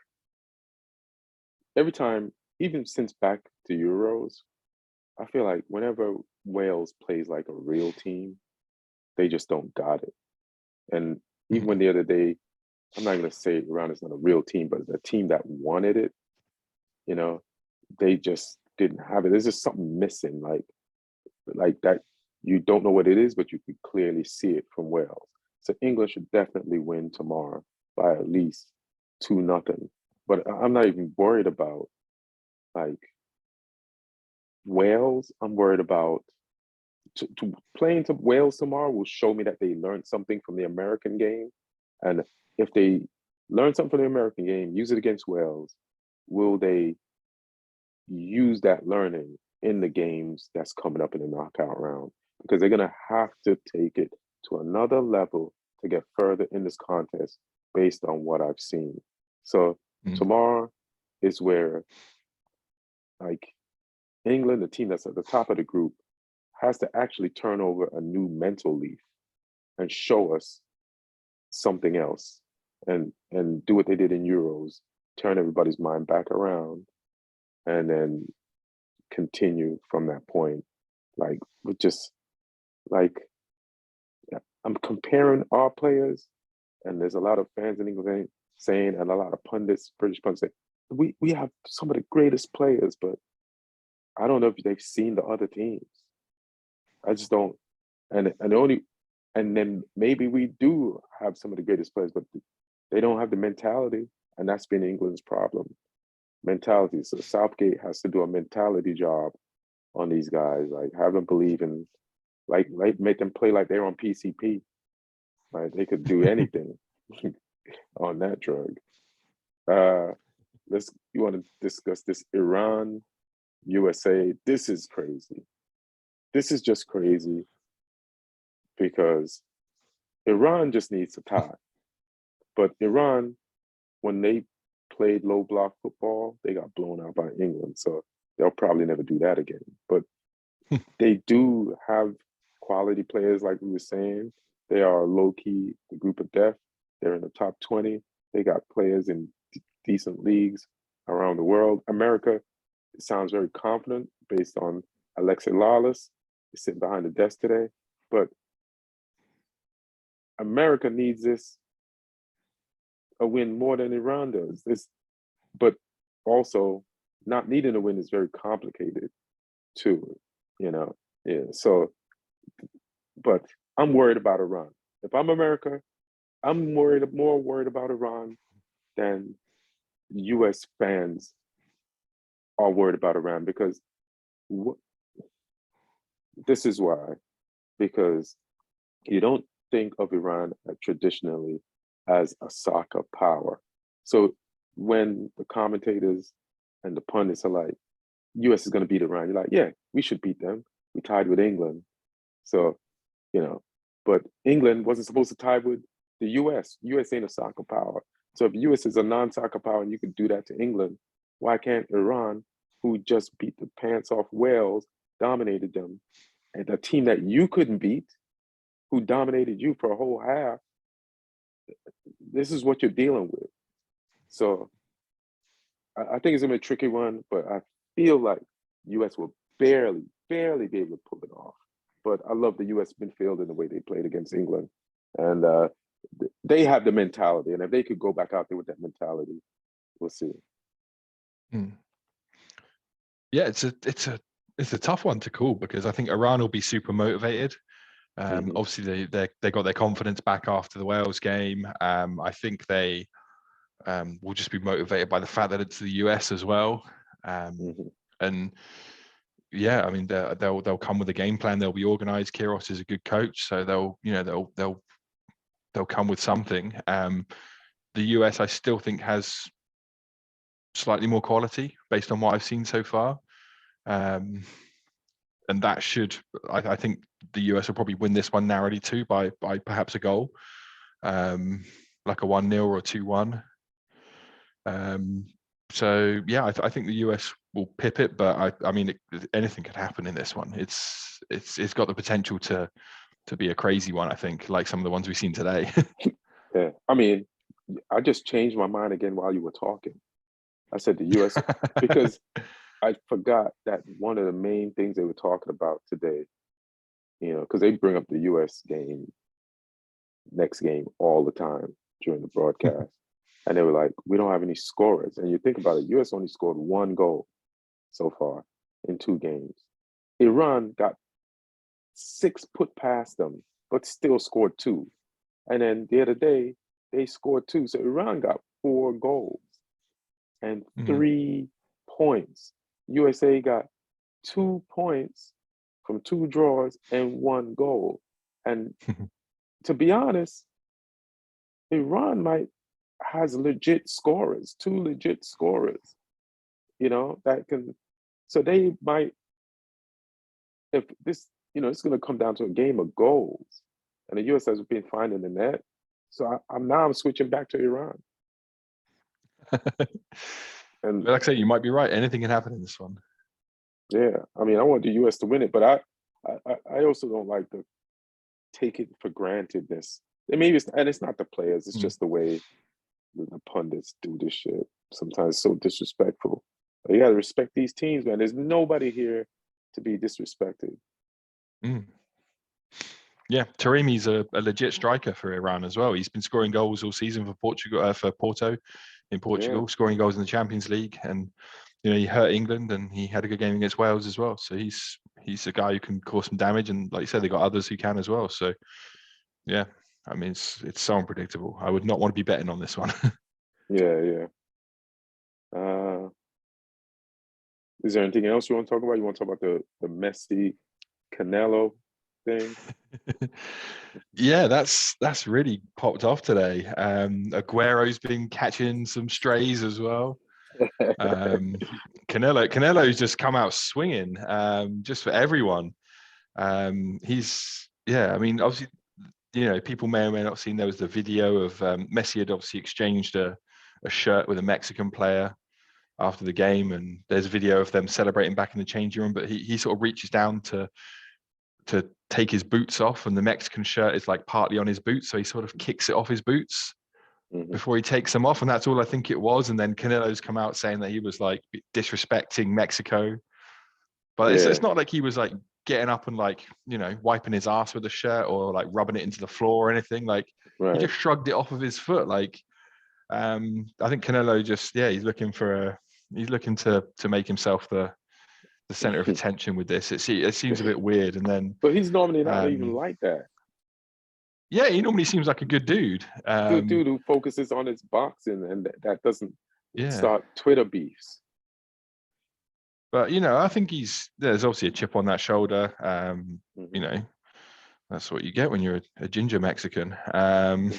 every time, even since back to Euros, I feel like whenever Wales plays like a real team, they just don't got it. And even when Mhm. the other day, I'm not gonna say Iran is not a real team, but the team that wanted it, you know, they just didn't have it. There's just something missing, like that. You don't know what it is, but you can clearly see it from Wales. So England should definitely win tomorrow by at least 2-0. But I'm not even worried about like Wales. I'm worried about playing to Wales tomorrow will show me that they learned something from the American game. And if they learn something from the American game, use it against Wales, will they use that learning in the games that's coming up in the knockout round? Because they're going to have to take it to another level to get further in this contest based on what I've seen. So Mm. tomorrow is where, like, England, the team that's at the top of the group, has to actually turn over a new mental leaf and show us something else and do what they did in Euros, turn everybody's mind back around, and then continue from that point. Like with just like I'm comparing our players, and there's a lot of fans in England saying, and a lot of pundits, British pundits say, we have some of the greatest players, but I don't know if they've seen the other teams. I just don't. And the only and then maybe we do have some of the greatest players, but they don't have the mentality, and that's been England's problem. Mentality. So Southgate has to do a mentality job on these guys, like have them believe in, like make them play like they're on PCP, like they could do anything on that drug. Uh, let's. You want to discuss this Iran USA? This is crazy. This is just crazy because Iran just needs to tie. But Iran when they played low block football, they got blown out by England. So they'll probably never do that again. But they do have quality players, like we were saying. They are low key the group of death. They're in the top 20. They got players in decent leagues around the world. America, it sounds very confident based on Alexei Lawless. He's sitting behind the desk today. But America needs this a win more than Iran does. But also not needing a win is very complicated too, you know. Yeah. So, but I'm worried about Iran. If I'm America, I'm more worried about Iran than US fans are worried about Iran, because this is why. Because you don't think of Iran traditionally as a soccer power. So when the commentators and the pundits are like, US is going to beat Iran, you're like, yeah, we should beat them. We tied with England. So, you know, but England wasn't supposed to tie with the US. US ain't a soccer power. So if US is a non-soccer power and you could do that to England, why can't Iran, who just beat the pants off Wales, dominated them, and a team that you couldn't beat, who dominated you for a whole half, this is what you're dealing with. So I think it's gonna be a tricky one, but I feel like US will barely be able to pull it off. But I love the US midfield and the way they played against England. And they have the mentality. And if they could go back out there with that mentality, we'll see. Yeah, it's a tough one to call, because I think Iran will be super motivated. Obviously, they got their confidence back after the Wales game. I think they will just be motivated by the fact that it's the US as well. And yeah, I mean, they'll come with a game plan. They'll be organized. Kyrgios is a good coach, so they'll come with something. The US, I still think, has slightly more quality based on what I've seen so far. And that should, I think the US will probably win this one narrowly too, by perhaps a goal, like a 1-0 or 2-1. So yeah, I think the US will pip it, but I mean, anything could happen in this one. It's got the potential to be a crazy one, I think, like some of the ones we've seen today. Yeah, I mean, I just changed my mind again while you were talking. I said the US because I forgot that one of the main things they were talking about today, you know, because they bring up the US game, next game all the time during the broadcast. And they were like, we don't have any scorers. And you think about it, US only scored 1 goal so far in 2 games. Iran got 6 put past them, but still scored 2. And then the other day, they scored 2. So Iran got 4 goals and 3 points. USA got 2 points from 2 draws and 1 goal. And to be honest, Iran has legit scorers, 2 legit scorers, you know, that can, so they might, if this, you know, it's going to come down to a game of goals, and the US has been finding the net. So I'm switching back to Iran. And like I say, you might be right. Anything can happen in this one. Yeah, I mean, I want the US to win it, but I also don't like to take it for grantedness. And maybe it's not the players, it's just the way the pundits do this shit. Sometimes so disrespectful. But you gotta respect these teams, man. There's nobody here to be disrespected. Yeah, Taremi's a legit striker for Iran as well. He's been scoring goals all season for Portugal, for Porto in Portugal, scoring goals in the Champions League, and you know, he hurt England and he had a good game against Wales as well. So he's a guy who can cause some damage, and like you said, they got others who can as well. So yeah, I mean, it's so unpredictable. I would not want to be betting on this one. Yeah. Is there anything else you want to talk about? You want to talk about the Messi Canelo thing? Yeah, that's really popped off today. Aguero's been catching some strays as well. Canelo's just come out swinging, just for everyone. I mean, obviously, you know, people may or may not have seen, there was the video of Messi had obviously exchanged a a shirt with a Mexican player after the game, and there's a video of them celebrating back in the changing room. But he sort of reaches down to take his boots off, and the Mexican shirt is like partly on his boots, so he sort of kicks it off his boots before he takes them off, and that's all I think it was. And then Canelo's come out saying that he was like disrespecting Mexico, but it's not like he was like getting up and like, you know, wiping his ass with the shirt or like rubbing it into the floor or anything. Like he just shrugged it off of his foot. Like I think Canelo just he's looking to make himself the center of attention with this. It seems a bit weird. And then, but he's normally not even like that. Yeah, he normally seems like a good dude. Good dude who focuses on his boxing, and that doesn't start Twitter beefs. But you know, I think there's obviously a chip on that shoulder. You know, that's what you get when you're a ginger Mexican. No,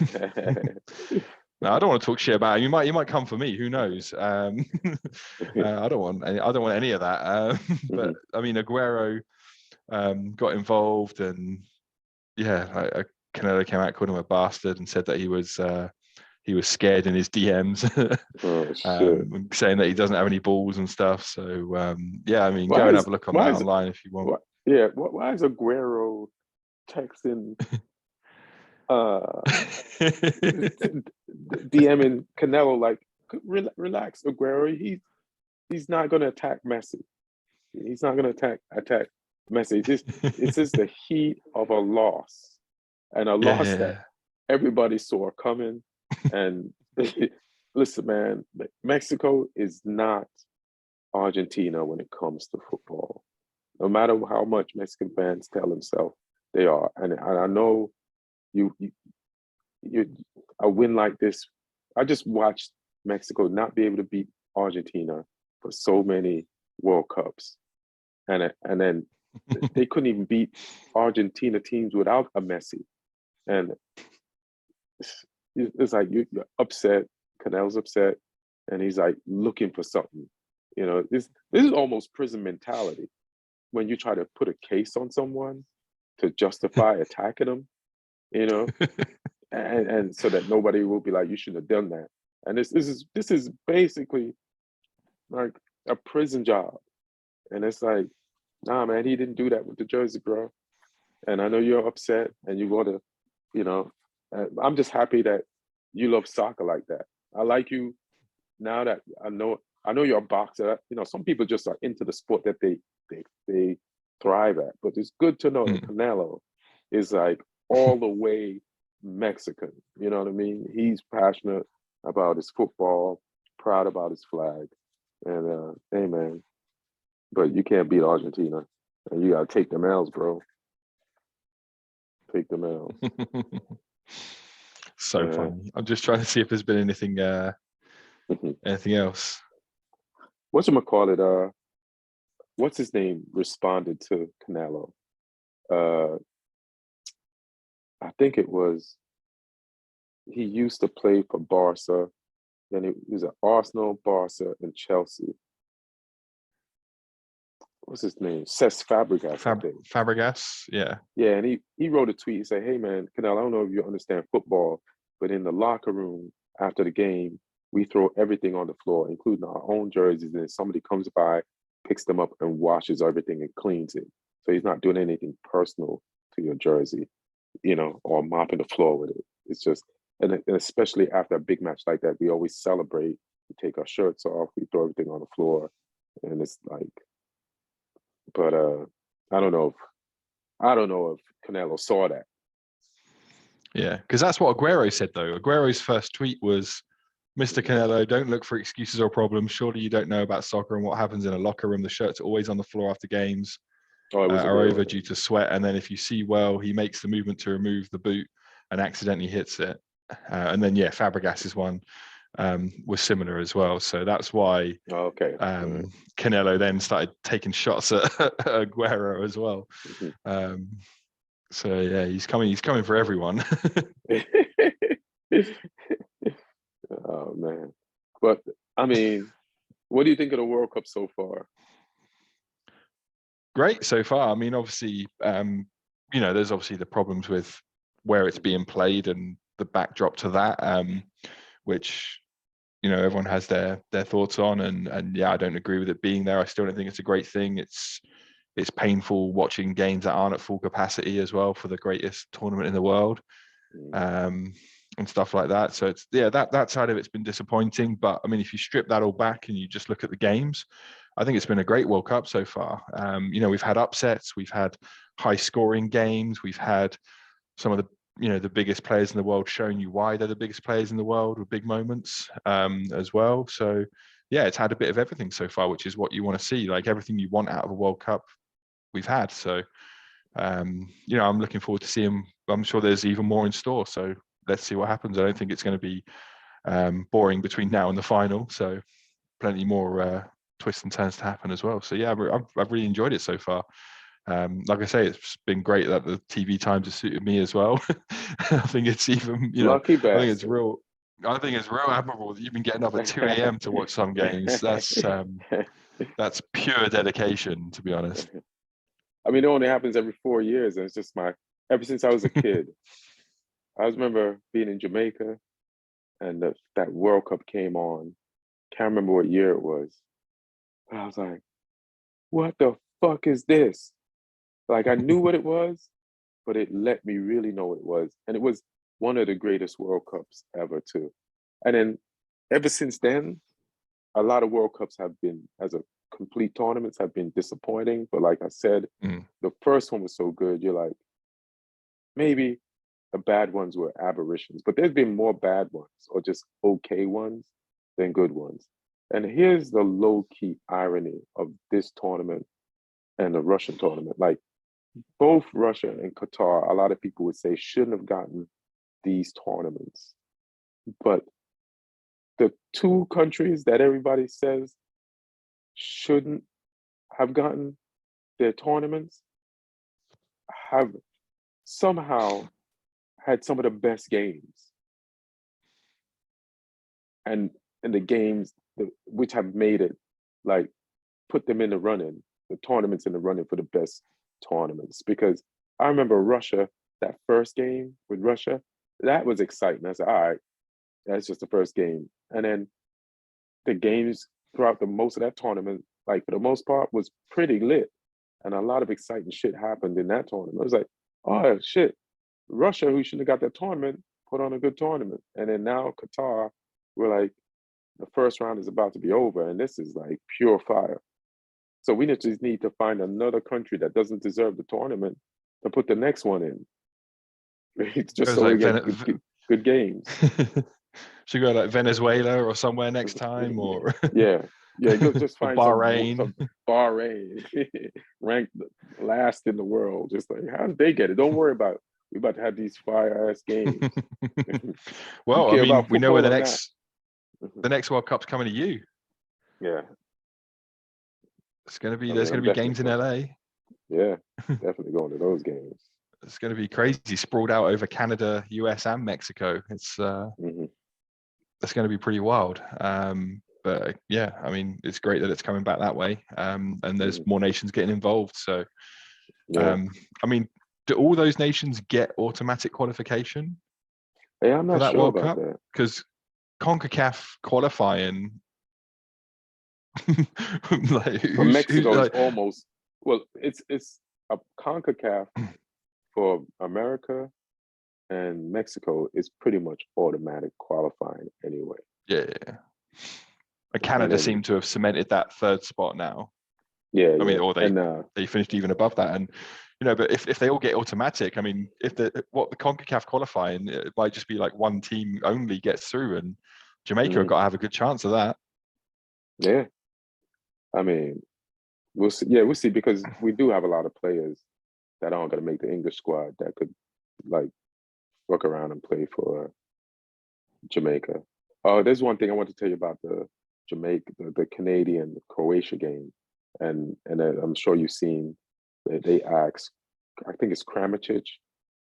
I don't want to talk shit about him. You might come for me. Who knows? I don't want any of that. But I mean, Aguero got involved, and Canelo came out, called him a bastard, and said that he was scared in his DMs, saying that he doesn't have any balls and stuff. So I mean, go and have a look on that online if you want. Why is Aguero texting? DMing Canelo like, relax, Aguero. He's not going to attack Messi. He's not going to attack Messi. It's just the heat of a loss, and a loss that everybody saw coming. And listen, man, Mexico is not Argentina when it comes to football. No matter how much Mexican fans tell themselves they are, and I know. A win like this, I just watched Mexico not be able to beat Argentina for so many World Cups, and then they couldn't even beat Argentina teams without a Messi, and it's like you're upset. Canelo's upset, and he's like looking for something. You know, this is almost prison mentality when you try to put a case on someone to justify attacking them. You know, and so that nobody will be like, you shouldn't have done that. And this is basically like a prison job. And it's like, nah, man, he didn't do that with the jersey, bro. And I know you're upset and you want to, you know, I'm just happy that you love soccer like that. I like you now that I know you're a boxer. You know, some people just are into the sport that they thrive at. But it's good to know that Canelo is like all the way Mexican, you know what I mean? He's passionate about his football, proud about his flag, and hey, man, but you can't beat Argentina, and you gotta take them L's, bro. Take them L's. So funny. I'm just trying to see if there's been anything else. Whatchamacallit, what's his name responded to Canelo? I think it was, he used to play for Barca, then he was at Arsenal, Barca, and Chelsea. What's his name? Cesc Fabregas. Fabregas, yeah. Yeah, and he wrote a tweet and said, hey, man, Canelo, I don't know if you understand football, but in the locker room after the game, we throw everything on the floor, including our own jerseys, and somebody comes by, picks them up, and washes everything and cleans it. So he's not doing anything personal to your jersey, you know, or mopping the floor with it. It's just, and especially after a big match like that, we always celebrate. We take our shirts off, we throw everything on the floor, and it's like, but I don't know if Canelo saw that. Yeah, because that's what Aguero said though. Aguero's first tweet was, Mr. Canelo, don't look for excuses or problems. Surely you don't know about soccer and what happens in a locker room. The shirts are always on the floor after games. Are over due to sweat, and then if you see he makes the movement to remove the boot and accidentally hits it, and then Fabregas's one was similar as well. So that's why Canelo then started taking shots at Aguero as well. So yeah, he's coming for everyone. Oh man, but I mean, what do you think of the World Cup so far? Great so far. I mean, obviously, you know, there's obviously the problems with where it's being played and the backdrop to that, which, everyone has their thoughts on, and yeah, I don't agree with it being there. I still don't think it's a great thing. It's painful watching games that aren't at full capacity as well for the greatest tournament in the world, and stuff like that. So it's that side of it's been disappointing. But I mean, if you strip that all back and you just look at the games, I think it's been a great World Cup so far. We've had upsets, we've had high scoring games, we've had some of the the biggest players in the world showing you why they're the biggest players in the world with big moments as well. So yeah, it's had a bit of everything so far, which is what you want to see. Like everything you want out of a World Cup, we've had. So I'm looking forward to seeing. I'm sure there's even more in store. So let's see what happens. I don't think it's going to be boring between now and the final. So plenty more twists and turns to happen as well. So yeah, I've really enjoyed it so far. Like I say, it's been great that the TV times have suited me as well. I think it's even, Lucky I bastard. think it's real admirable that you've been getting up at 2 a.m. to watch some games. That's pure dedication, to be honest. I mean, it only happens every 4 years, and it's just ever since I was a kid. I remember being in Jamaica, and that World Cup came on. Can't remember what year it was. I was like, what the fuck is this? Like, I knew what it was, but it let me really know what it was. And it was one of the greatest World Cups ever, too. And then ever since then, a lot of World Cups have been, as a complete tournaments, have been disappointing. But like I said, the first one was so good. You're like, maybe the bad ones were aberrations, but there's been more bad ones or just okay ones than good ones. And here's the low-key irony of this tournament and the Russian tournament. Like, both Russia and Qatar, a lot of people would say shouldn't have gotten these tournaments. But the two countries that everybody says shouldn't have gotten their tournaments have somehow had some of the best games. And the games which have made it, like, put them in the running, the tournaments in the running for the best tournaments. Because I remember Russia, that first game with Russia, that was exciting. I said, all right, that's just the first game. And then the games throughout the most of that tournament, like for the most part, was pretty lit. And a lot of exciting shit happened in that tournament. I was like, oh shit, Russia, who shouldn't have got that tournament, put on a good tournament. And then now Qatar, we're like, the first round is about to be over, and this is like pure fire. So we just need to find another country that doesn't deserve the tournament to put the next one in, just so we get good games. Should go like Venezuela or somewhere next time, or yeah, just find Bahrain. some Bahrain, ranked last in the world. Just like, how did they get it? Don't worry about it. We're about to have these fire ass games. Well, I mean, we know where the next World Cup's coming to you. Yeah. It's going to be, there's going to be games in LA. Yeah, definitely going to those games. It's going to be crazy, sprawled out over Canada, US, and Mexico. It's that's going to be pretty wild. But yeah, I mean, it's great that it's coming back that way, and there's more nations getting involved. So, I mean, do all those nations get automatic qualification I'm not for that sure World about Cup? that. Because CONCACAF qualifying, like, For Mexico, like, it's almost, well, it's a CONCACAF for America and Mexico is pretty much automatic qualifying anyway. Yeah. And Canada seem to have cemented that third spot now. Yeah, I mean, or they finished even above that. And but if they all get automatic, I mean, if the CONCACAF qualifying, it might just be like one team only gets through, and Jamaica have got to have a good chance of that. Yeah, I mean, we'll see. Yeah, we'll see, because we do have a lot of players that aren't going to make the English squad that could like fuck around and play for Jamaica. Oh, there's one thing I want to tell you about the Canadian Croatia game, and I'm sure you've seen that they asked, I think it's Kramicic,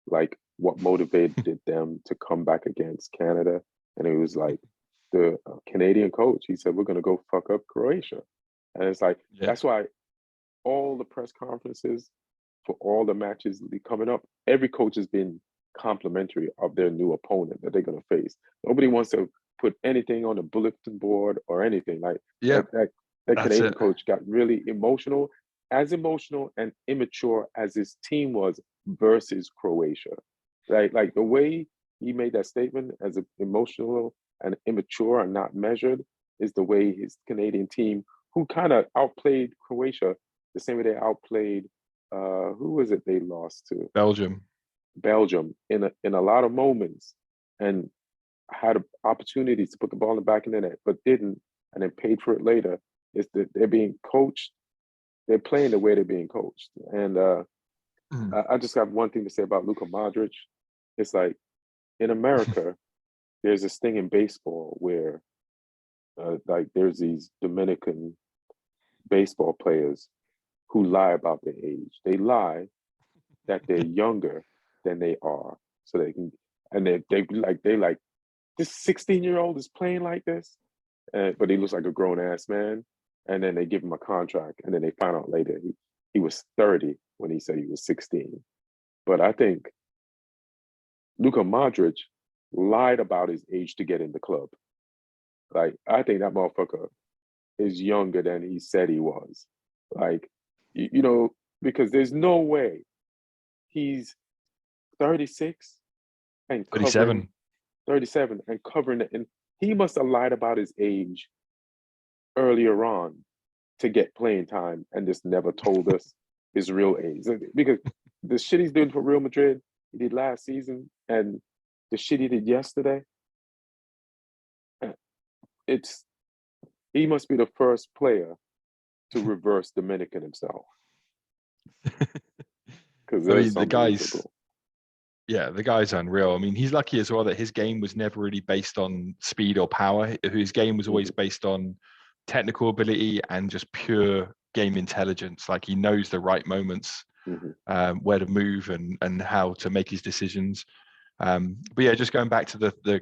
like what motivated them to come back against Canada, and it was like the Canadian coach. He said, "We're gonna go fuck up Croatia," and it's like that's why all the press conferences for all the matches coming up, every coach has been complimentary of their new opponent that they're going to face. Nobody wants to put anything on the bulletin board or anything. Like Yeah, that that's Canadian it. coach got really emotional and immature as his team was versus Croatia. Like the way he made that statement as emotional and immature and not measured is the way his Canadian team, who kind of outplayed Croatia the same way they outplayed who was it they lost to? Belgium. Belgium in a lot of moments and had opportunities to put the ball in the back of the net, but didn't, and then paid for it later. Is that they're being coached, they're playing the way they're being coached. And I just have one thing to say about Luka Modric. It's like in America, there's this thing in baseball where like there's these Dominican baseball players who lie about their age. They lie that they're younger than they are, so they can, and they like this 16-year-old is playing like this, but he looks like a grown ass man, and then they give him a contract, and then they find out later he was 30 when he said he was 16. But I think Luka Modric lied about his age to get in the club. Like I think that motherfucker is younger than he said he was. Like you know, because there's no way he's 36 and covering 37. 37 and covering it. And he must have lied about his age earlier on to get playing time and just never told us his real age. Because the shit he's doing for Real Madrid, he did last season, and the shit he did yesterday, it's he must be the first player to reverse Dominican himself. Because I there's mean, unbelievable. the guy's unreal. I mean, he's lucky as well that his game was never really based on speed or power. His game was always based on technical ability and just pure game intelligence. Like he knows the right moments, where to move and how to make his decisions. But yeah, just going back to the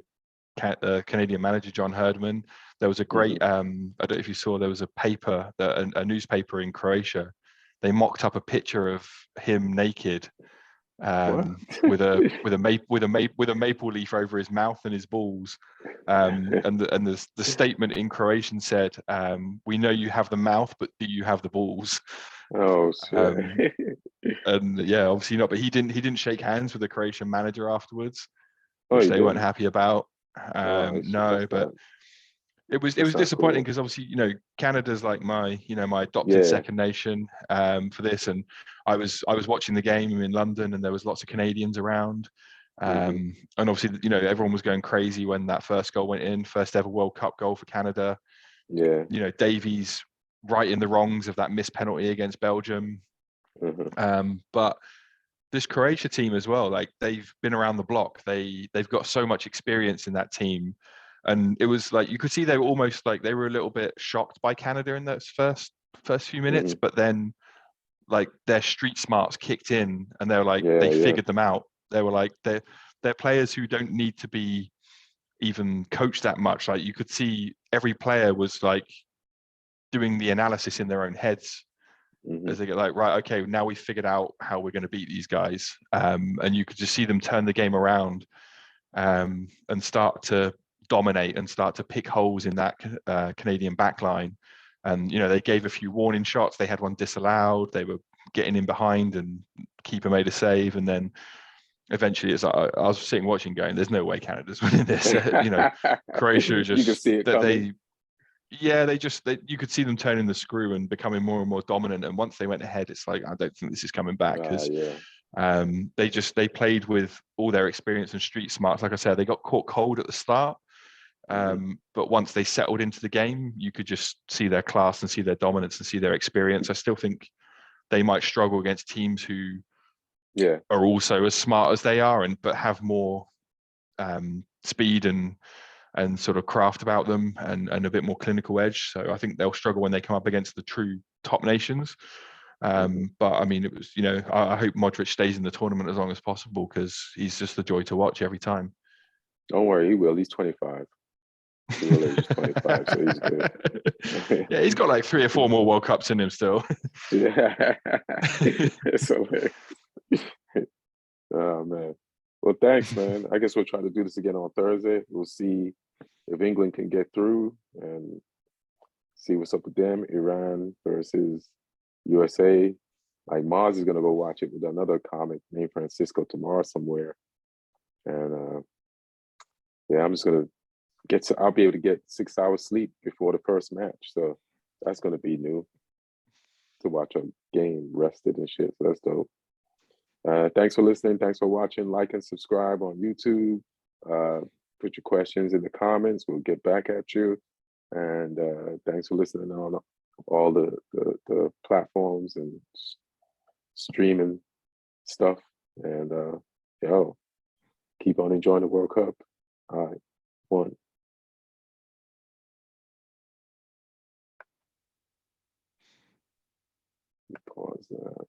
Canadian manager John Herdman, there was a great I don't know if you saw, there was a paper that a newspaper in Croatia, they mocked up a picture of him naked, with a maple leaf over his mouth and his balls, and the statement in Croatian said, "We know you have the mouth, but do you have the balls?" Oh shit. And yeah, obviously not. But he didn't shake hands with the Croatian manager afterwards, Oh, which he they weren't didn't. happy about. Oh, No, that's but not it was that's not disappointing cool. because obviously, Canada's like my adopted Yeah. second nation, for this, and I was watching the game in London, and there was lots of Canadians around, and obviously, everyone was going crazy when that first goal went in, first ever World Cup goal for Canada. Yeah. Davies righting the wrongs of that missed penalty against Belgium, but this Croatia team as well, like they've been around the block. They've got so much experience in that team. And it was like you could see they were almost like they were a little bit shocked by Canada in those first few minutes, but then like their street smarts kicked in and they were like they Yeah, yeah. figured them out. They were like they're players who don't need to be even coached that much. Like you could see every player was like doing the analysis in their own heads as they get like, right, okay, now we figured out how we're going to beat these guys, and you could just see them turn the game around, and start to dominate and start to pick holes in that Canadian backline. And they gave a few warning shots. They had one disallowed. They were getting in behind, and keeper made a save. And then eventually, it's like I was sitting watching, going, "There's no way Canada's winning this." Croatia You can just see it that coming. you could see them turning the screw and becoming more and more dominant. And once they went ahead, it's like I don't think this is coming back, because Yeah. they played with all their experience and street smarts. Like I said, they got caught cold at the start, but once they settled into the game, you could just see their class and see their dominance and see their experience. I still think they might struggle against teams who Yeah. are also as smart as they are, but have more speed and sort of craft about them, and a bit more clinical edge. So I think they'll struggle when they come up against the true top nations. But I mean, it was, I hope Modric stays in the tournament as long as possible, because he's just a joy to watch every time. Don't worry, he will. He's 25. The real age is 25, so he's good. Yeah, he's got like 3 or 4 more World Cups in him still. Yeah. So, oh man. Well, thanks, man. I guess we'll try to do this again on Thursday. We'll see if England can get through and see what's up with them. Iran versus USA. Like Mars is gonna go watch it with another comic named Francisco tomorrow somewhere. And yeah, I'm just gonna I'll be able to get 6 hours sleep before the first match. So that's gonna be new to watch a game rested and shit. So that's dope. Thanks for listening. Thanks for watching. Like and subscribe on YouTube. Put your questions in the comments. We'll get back at you. And thanks for listening on all the platforms and streaming stuff. And yo, keep on enjoying the World Cup. All right, one. Pause that.